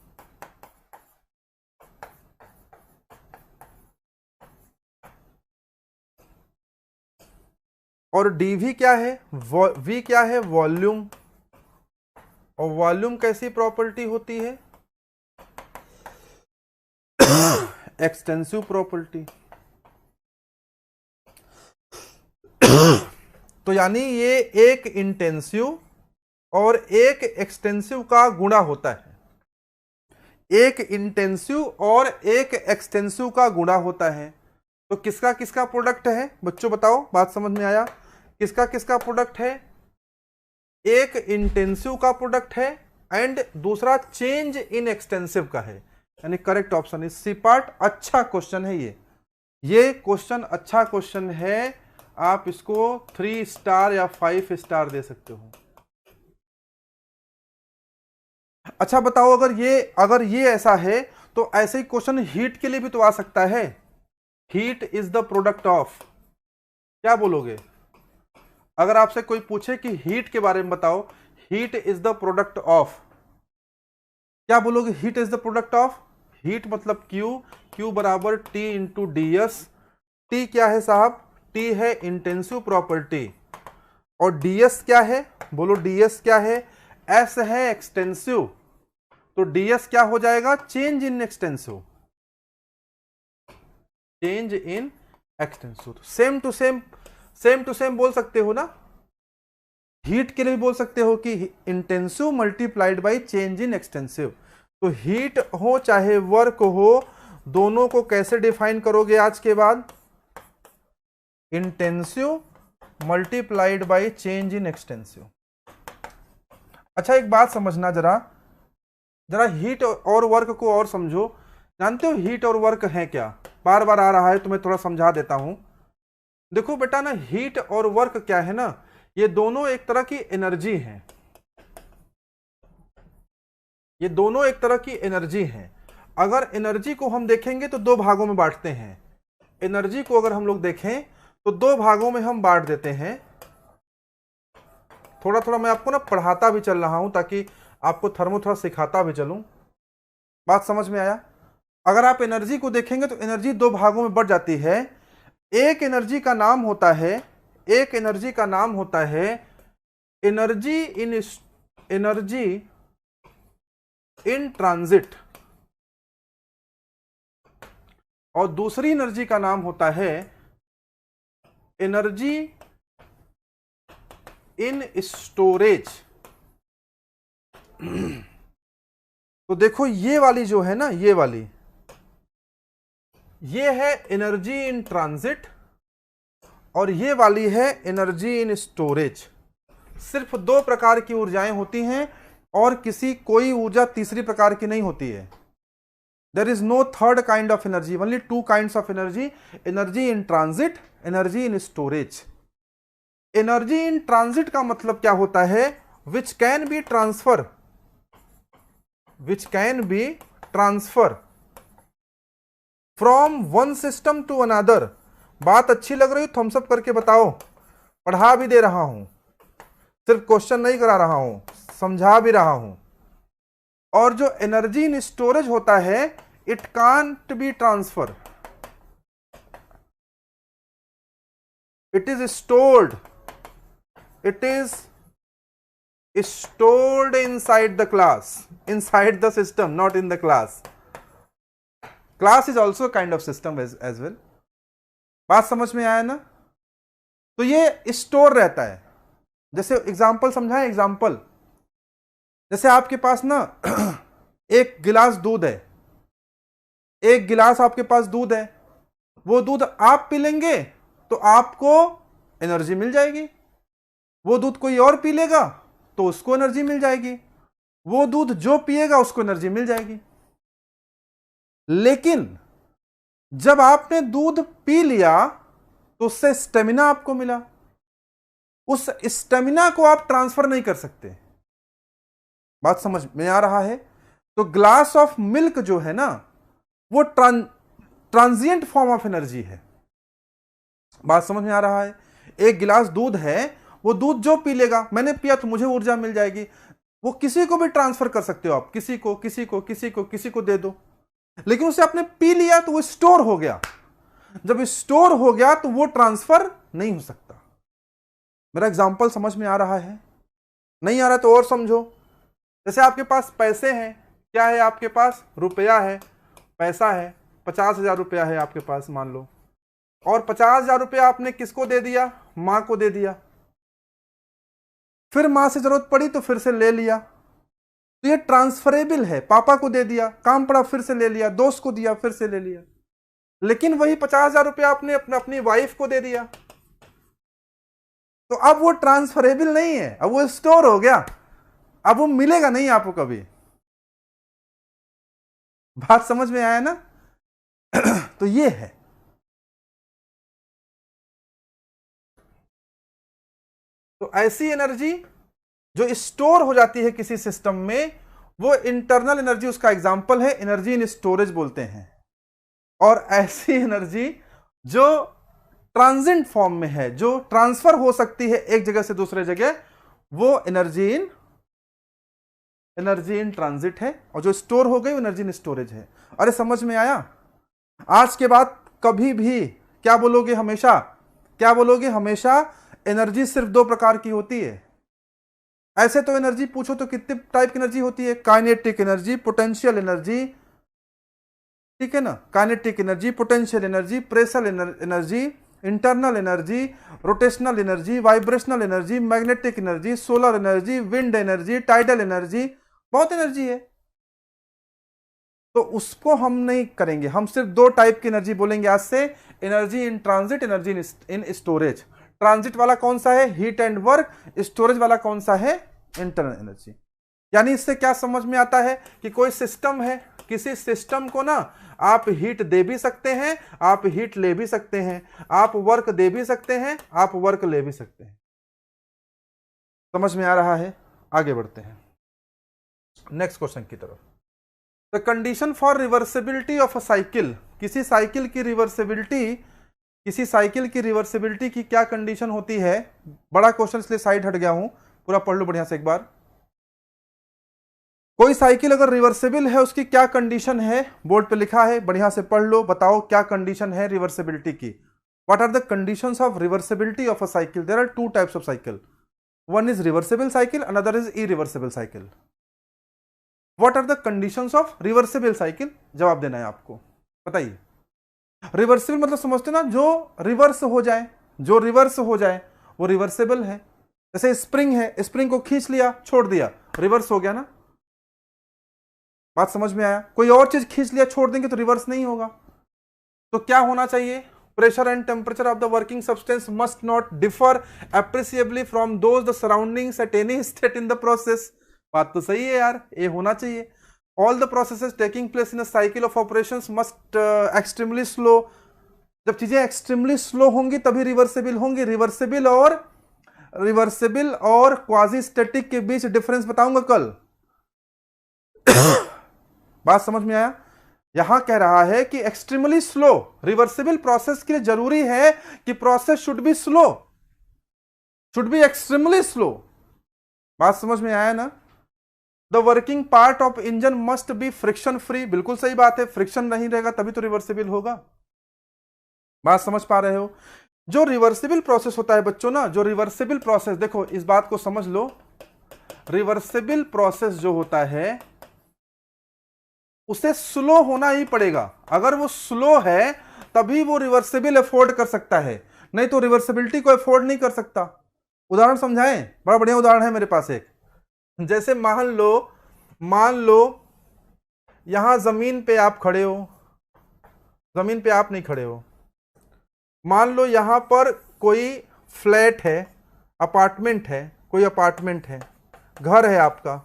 और DV क्या है? V क्या है? वॉल्यूम। और वॉल्यूम कैसी प्रॉपर्टी होती है? Extensive property. तो यानी ये एक इंटेंसिव और एक एक्सटेंसिव का गुणा होता है, एक इंटेंसिव और एक एक्सटेंसिव का गुणा होता है। तो किसका किसका प्रोडक्ट है बच्चों, बताओ, बात समझ में आया? किसका किसका प्रोडक्ट है? एक इंटेंसिव का प्रोडक्ट है एंड दूसरा चेंज इन एक्सटेंसिव का है, यानी correct option is C part. अच्छा क्वेश्चन है ये क्वेश्चन अच्छा क्वेश्चन है। आप इसको 3 स्टार या 5 स्टार दे सकते हो। अच्छा बताओ, अगर ये ऐसा है तो ऐसे ही क्वेश्चन हीट के लिए भी तो आ सकता है। Heat is the product of, क्या बोलोगे? अगर आपसे कोई पूछे कि हीट के बारे में बताओ, heat is the product of, क्या बोलोगे? Heat is the product of. Heat मतलब Q बराबर T इंटू DS। T क्या है साहब? T है इंटेंसिव प्रॉपर्टी। और DS क्या है? बोलो DS क्या है? S है एक्सटेंसिव। तो DS क्या हो जाएगा? Change in extensive, change in extensive. Same to same बोल सकते हो ना। हीट के लिए भी बोल सकते हो कि intensive multiplied by change in extensive. तो हीट हो चाहे वर्क हो, दोनों को कैसे डिफाइन करोगे आज के बाद? Intensive multiplied by change in extensive. अच्छा एक बात समझना जरा हीट और वर्क को और समझो। जानते हो हीट और वर्क है क्या? बार बार आ रहा है तो मैं थोड़ा समझा देता हूं। देखो बेटा ना, हीट और वर्क क्या है ना, ये दोनों एक तरह की एनर्जी हैं। ये दोनों एक तरह की एनर्जी हैं। अगर एनर्जी को हम देखेंगे तो 2 भागों में बांटते हैं। एनर्जी को अगर हम लोग देखें तो 2 भागों में हम बांट देते हैं। थोड़ा थोड़ा मैं आपको ना पढ़ाता भी चल रहा हूं ताकि आपको थर्मो थोड़ा सिखाता भी चलूं। बात समझ में आया? अगर आप एनर्जी को देखेंगे तो एनर्जी 2 भागों में बढ़ जाती है। एक एनर्जी का नाम होता है एनर्जी इन ट्रांजिट, और दूसरी एनर्जी का नाम होता है एनर्जी इन स्टोरेज। तो देखो ये वाली जो है ना, ये वाली, ये है एनर्जी इन ट्रांजिट और ये वाली है एनर्जी इन स्टोरेज। सिर्फ दो प्रकार की ऊर्जाएं होती हैं और कोई ऊर्जा तीसरी प्रकार की नहीं होती है। There is no third kind of energy, only two kinds of energy, energy in transit, energy in storage. Energy in transit का मतलब क्या होता है? Which can be transfer, which can be transfer from one system to another. बात अच्छी लग रही हो थम्स अप करके बताओ, पढ़ा भी दे रहा हूं, सिर्फ क्वेश्चन नहीं करा रहा हूं, समझा भी रहा हूं। और जो एनर्जी इन स्टोरेज होता है, it can't be transfer, it is stored, it is stored inside the class, inside the system, not in the class. Class is also a kind of system as well. बात समझ में आया ना? तो ये store रहता है। जैसे एग्जांपल समझाएं, एग्जांपल जैसे आपके पास ना एक गिलास दूध है, एक गिलास आपके पास दूध है, वो दूध आप पी लेंगे तो आपको एनर्जी मिल जाएगी, वो दूध कोई और पी लेगा तो उसको एनर्जी मिल जाएगी, वो दूध जो पिएगा उसको एनर्जी मिल जाएगी। लेकिन जब आपने दूध पी लिया तो उससे स्टेमिना आपको मिला, उस स्टेमिना को आप ट्रांसफर नहीं कर सकते। बात समझ में आ रहा है? तो ग्लास ऑफ मिल्क जो है ना, वो ट्रांजिएंट फॉर्म ऑफ एनर्जी है। बात समझ में आ रहा है? एक गिलास दूध है, वो दूध जो पी लेगा, मैंने पिया तो मुझे ऊर्जा मिल जाएगी, वो किसी को भी ट्रांसफर कर सकते हो आप, किसी को किसी को किसी को किसी को दे दो। लेकिन उसे आपने पी लिया तो वो स्टोर हो गया, जब स्टोर हो गया तो वो ट्रांसफर नहीं हो सकता। मेरा एग्जांपल समझ में आ रहा है? नहीं आ रहा तो और समझो। जैसे आपके पास पैसे हैं, क्या है आपके पास? रुपया है, पैसा है, 50,000 रुपया है आपके पास मान लो, और 50,000 रुपया आपने किसको दे दिया? मां को दे दिया। फिर मां से जरूरत पड़ी तो फिर से ले लिया, तो ये ट्रांसफरेबल है। पापा को दे दिया, काम पड़ा फिर से ले लिया, दोस्त को दिया फिर से ले लिया। लेकिन वही 50,000 रुपया आपने अपनी वाइफ को दे दिया, तो अब वो ट्रांसफरेबल नहीं है, अब वो स्टोर हो गया, अब वो मिलेगा नहीं आपको कभी। बात समझ में आया ना? तो ये है। तो ऐसी एनर्जी जो स्टोर हो जाती है किसी सिस्टम में, वो इंटरनल एनर्जी, उसका एग्जांपल है एनर्जी इन स्टोरेज बोलते हैं। और ऐसी एनर्जी जो ट्रांजिएंट फॉर्म में है, जो ट्रांसफर हो सकती है एक जगह से दूसरे जगह, वो एनर्जी इन ट्रांजिट है। और जो स्टोर हो गई वो एनर्जी इन स्टोरेज है। अरे समझ में आया? आज के बाद कभी भी क्या बोलोगे? हमेशा क्या बोलोगे? हमेशा एनर्जी सिर्फ दो प्रकार की होती है। ऐसे तो एनर्जी पूछो तो कितने टाइप की एनर्जी होती है? काइनेटिक एनर्जी, पोटेंशियल एनर्जी, ठीक है ना? Kinetic energy, potential energy, pressure energy, internal energy, rotational energy, vibrational energy, magnetic energy, solar energy, wind energy, tidal energy, बहुत एनर्जी है। तो उसको हम नहीं करेंगे, हम सिर्फ दो टाइप की एनर्जी बोलेंगे आज से, energy in transit, energy in storage. Transit वाला कौन सा है? Heat and work. स्टोरेज वाला कौन सा है? Internal energy. यानी इससे क्या समझ में आता है कि कोई सिस्टम है, किसी सिस्टम को ना आप हीट दे भी सकते हैं, आप हीट ले भी सकते हैं, आप वर्क दे भी सकते हैं, आप वर्क ले भी सकते हैं। समझ में आ रहा है? आगे बढ़ते हैं नेक्स्ट क्वेश्चन की तरफ। The condition for reversibility of a cycle. किसी साइकिल की रिवर्सिबिलिटी की क्या कंडीशन होती है? बड़ा क्वेश्चन इसलिए साइड हट गया हूं, पूरा पढ़ लो बढ़िया से एक बार। कोई साइकिल अगर रिवर्सिबल है उसकी क्या कंडीशन है? बोर्ड पे लिखा है, बढ़िया से पढ़ लो, बताओ क्या कंडीशन है रिवर्सिबिलिटी की। What are the conditions of reversibility of a cycle? There are two types of cycle, one is reversible cycle, another is irreversible cycle. What are the conditions of reversible cycle? जवाब देना है आपको, बताइए। Reversible मतलब समझते ना, जो reverse हो जाए, जो रिवर्स हो जाए वो रिवर्सेबल है। जैसे स्प्रिंग है, स्प्रिंग को खींच लिया छोड़ दिया, रिवर्स हो गया ना। बात समझ में आया? कोई और चीज खींच लिया छोड़ देंगे तो रिवर्स नहीं होगा। तो क्या होना चाहिए? Pressure and temperature of the working substance must not differ appreciably from those the surroundings at any state in the process. बात तो सही है यार, ये होना चाहिए। All the processes taking place in a cycle of operations must extremely slow. जब चीजें एक्सट्रीमली स्लो होंगी तभी रिवर्सेबल होंगी। रिवर्सेबल और क्वाजी स्टैटिक के बीच डिफरेंस बताऊंगा कल। बात समझ में आया? यहां कह रहा है कि एक्सट्रीमली स्लो, रिवर्सिबल प्रोसेस के लिए जरूरी है कि process should be slow, should be extremely slow. बात समझ में आया ना? The working part of engine must be friction free. बिल्कुल सही बात है, फ्रिक्शन नहीं रहेगा तभी तो रिवर्सिबल होगा। बात समझ पा रहे हो? जो रिवर्सिबल प्रोसेस होता है बच्चों ना, जो रिवर्सिबल प्रोसेस, देखो इस बात को समझ लो, रिवर्सिबल प्रोसेस जो होता है उसे स्लो होना ही पड़ेगा। अगर वो स्लो है तभी वो रिवर्सिबल अफोर्ड कर सकता है, नहीं तो रिवर्सिबिलिटी को अफोर्ड नहीं कर सकता। उदाहरण समझाएं? बड़ा बढ़िया उदाहरण है मेरे पास एक। जैसे मान लो यहां जमीन पे आप खड़े हो, जमीन पे आप नहीं खड़े हो, मान लो यहां पर कोई फ्लैट है, अपार्टमेंट है, कोई अपार्टमेंट है, घर है आपका,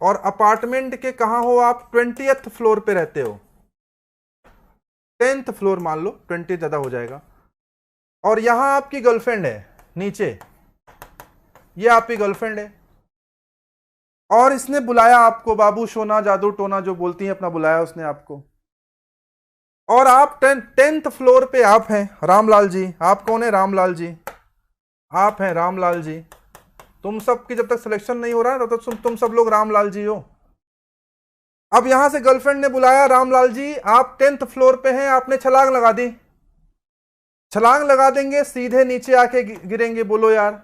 और अपार्टमेंट के कहां हो आप? 20th फ्लोर पे रहते हो, 10th फ्लोर मान लो, 20 ज्यादा हो जाएगा। और यहां आपकी गर्लफ्रेंड है नीचे, ये आपकी गर्लफ्रेंड है, और इसने बुलाया आपको, बाबू सोना जादू टोना जो बोलती है अपना, बुलाया उसने आपको। और आप 10th फ्लोर पे आप हैं, रामलाल जी। आप कौन है? रामलाल जी। आप हैं रामलाल जी। तुम सब की जब तक सिलेक्शन नहीं हो रहा तब तक तुम सब लोग रामलाल जी हो। अब यहां से गर्लफ्रेंड ने बुलाया, रामलाल जी आप 10th फ्लोर पे हैं, आपने छलांग लगा दी। छलांग लगा देंगे सीधे नीचे आके गिरेंगे, बोलो यार।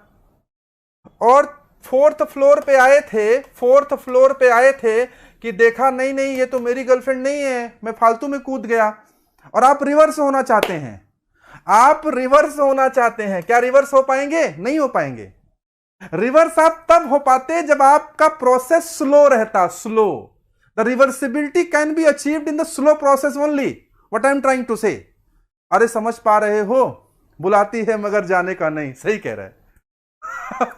और 4th फ्लोर पे आए थे, 4th फ्लोर पे आए थे कि देखा नहीं नहीं ये तो मेरी गर्लफ्रेंड नहीं है, मैं फालतू में कूद गया। और आप रिवर्स होना चाहते हैं, आप रिवर्स होना चाहते हैं, क्या रिवर्स हो पाएंगे? नहीं हो पाएंगे। रिवर्स आप तब हो पाते जब आपका प्रोसेस स्लो रहता, slow. The reversibility can be achieved in the slow process only. What I am trying to say. अरे समझ पा रहे हो? बुलाती है मगर जाने का नहीं, सही कह रहा है।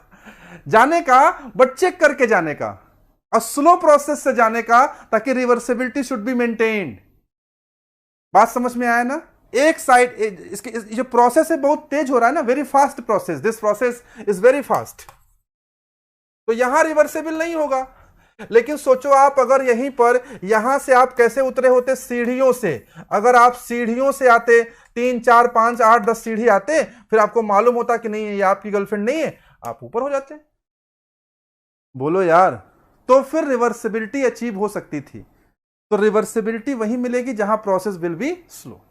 जाने का बट चेक करके जाने का, और स्लो प्रोसेस से जाने का, ताकि रिवर्सिबिलिटी शुड बी मेंटेन्ड। बात समझ में आया ना? एक साइड इसके जो प्रोसेस है बहुत तेज हो रहा है ना, very fast process, this process is very fast, तो यहां रिवर्सेबल नहीं होगा। लेकिन सोचो आप अगर यहीं पर, यहां से आप कैसे उतरे होते? सीढ़ियों से। अगर आप सीढ़ियों से आते, 3 4 5 8 10 सीढ़ी आते, फिर आपको मालूम होता कि नहीं ये आपकी गर्लफ्रेंड नहीं है, आप ऊपर हो जाते। बोलो यार, तो फिर रिवर्सिबिलिटी अचीव हो सकती थी। तो रिवर्सिबिलिटी वहीं मिलेगी जहां प्रोसेस विल बी स्लो।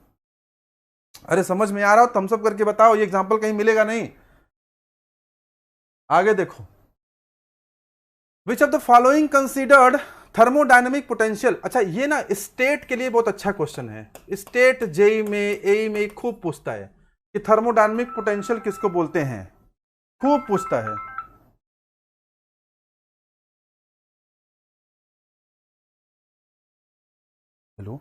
अरे समझ में आ रहा हो? थम्स अप करके बताओ, ये एग्जांपल कहीं मिलेगा नहीं। आगे देखो, which of the following considered thermodynamic potential. अच्छा ये ना स्टेट के लिए बहुत अच्छा क्वेश्चन है, स्टेट जेई में, एई में खूब पूछता है कि थर्मोडायनेमिक पोटेंशियल किसको बोलते हैं, खूब पूछता है। हेलो।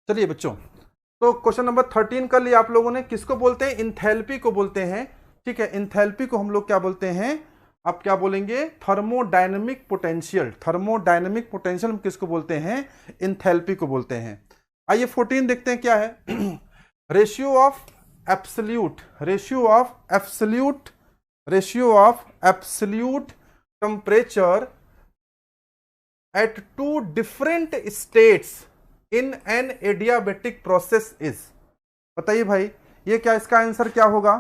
चलिए बच्चों, तो क्वेश्चन नंबर 13 कर लिया आप लोगों ने। किसको बोलते हैं? इंथैल्पी को बोलते हैं। ठीक है, इंथैल्पी को हम लोग क्या बोलते हैं? आप क्या बोलेंगे? Thermodynamic potential. थर्मोडायनेमिक पोटेंशियल हम किसको बोलते हैं? इंथैल्पी को बोलते हैं। आइए 14 देखते हैं क्या है। Ratio of absolute, ratio of absolute, ratio of absolute temperature at two different states in an adiabatic process is. बताइए भाई, ये क्या, इसका आंसर क्या होगा?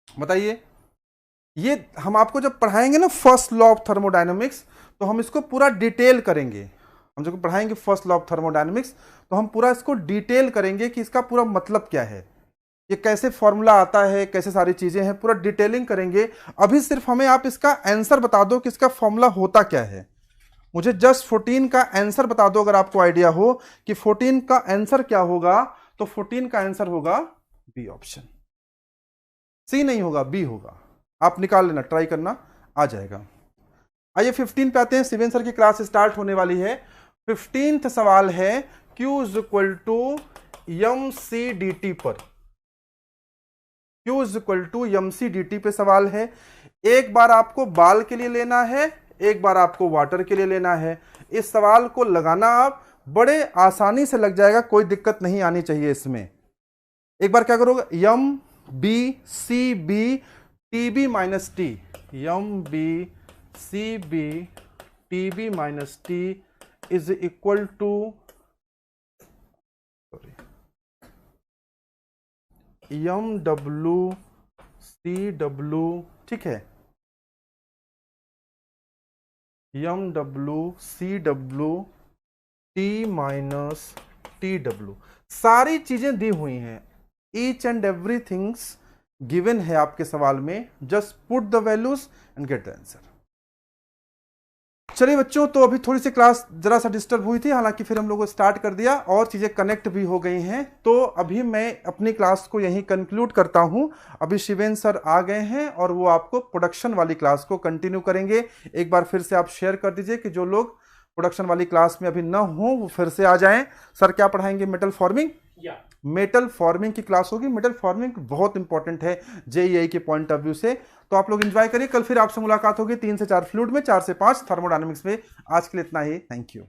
बताइए। ये हम आपको जब पढ़ाएंगे ना फर्स्ट लॉ ऑफ थर्मोडायनेमिक्स, तो हम इसको पूरा डिटेल करेंगे। हम जब पढ़ाएंगे फर्स्ट लॉ ऑफ थर्मोडायनेमिक्स, तो हम पूरा इसको डिटेल करेंगे कि इसका पूरा मतलब क्या है, ये कैसे फॉर्मूला आता है, कैसे सारी चीजें हैं, पूरा डिटेलिंग करेंगे। अभी सिर्फ हमें आप इसका आंसर बता दो कि इसका फॉर्मूला होता क्या है। मुझे जस्ट 14 का आंसर बता दो, अगर आपको आइडिया हो कि 14 का आंसर क्या होगा, तो 14 का आंसर होगा बी ऑप्शन। सी नहीं होगा, बी होगा। आप निकाल लेना, ट्राई करना, आ जाएगा। आइए 15 पे आते हैं। शिवेन सर की क्लास स्टार्ट होने वाली है। 15th सवाल है Q is equal to M C D T पर। Q is equal to M C D T पे सवाल है। एक बार आपको बाल के लिए लेना है, एक बार आपको वाटर के लिए लेना है। इस सवाल को लगाना आप बड़े आसानी से लग जाएगा, कोई दिक्कत नहीं आनी चाहिए इसमें। एक बार क्या करोगे? M B C B T B minus T, M B C B T B minus T is equal to M W C W. ठीक है, M W C W T minus T W. सारी चीजें दी हुई हैं, each and everything's given है आपके सवाल में। Just put the values and get the answer. चलिए बच्चों, तो अभी थोड़ी सी क्लास जरा सा डिस्टर्ब हुई थी, हालांकि फिर हम लोगों को स्टार्ट कर दिया और चीजें कनेक्ट भी हो गई हैं। तो अभी मैं अपनी क्लास को यहीं कंक्लूड करता हूं। अभी शिवेन सर आ गए हैं और वो आपको प्रोडक्शन वाली क्लास को कंटिन्यू करेंगे। एक बार फिर से आप शेयर कर दीजिए कि जो लोग प्रोडक्शन वाली क्लास में अभी न हो वो फिर से आ जाएं। सर क्या पढ़ाएंगे? Metal forming. मेटल फॉर्मिंग की क्लास होगी। मेटल फॉर्मिंग बहुत इंपॉर्टेंट है जेईई के पॉइंट ऑफ व्यू से। तो आप लोग एंजॉय करिए। कल फिर आपसे मुलाकात होगी 3 से 4 फ्लूइड में, 4 से 5 थर्मोडायनेमिक्स में। आज के लिए इतना ही। Thank you.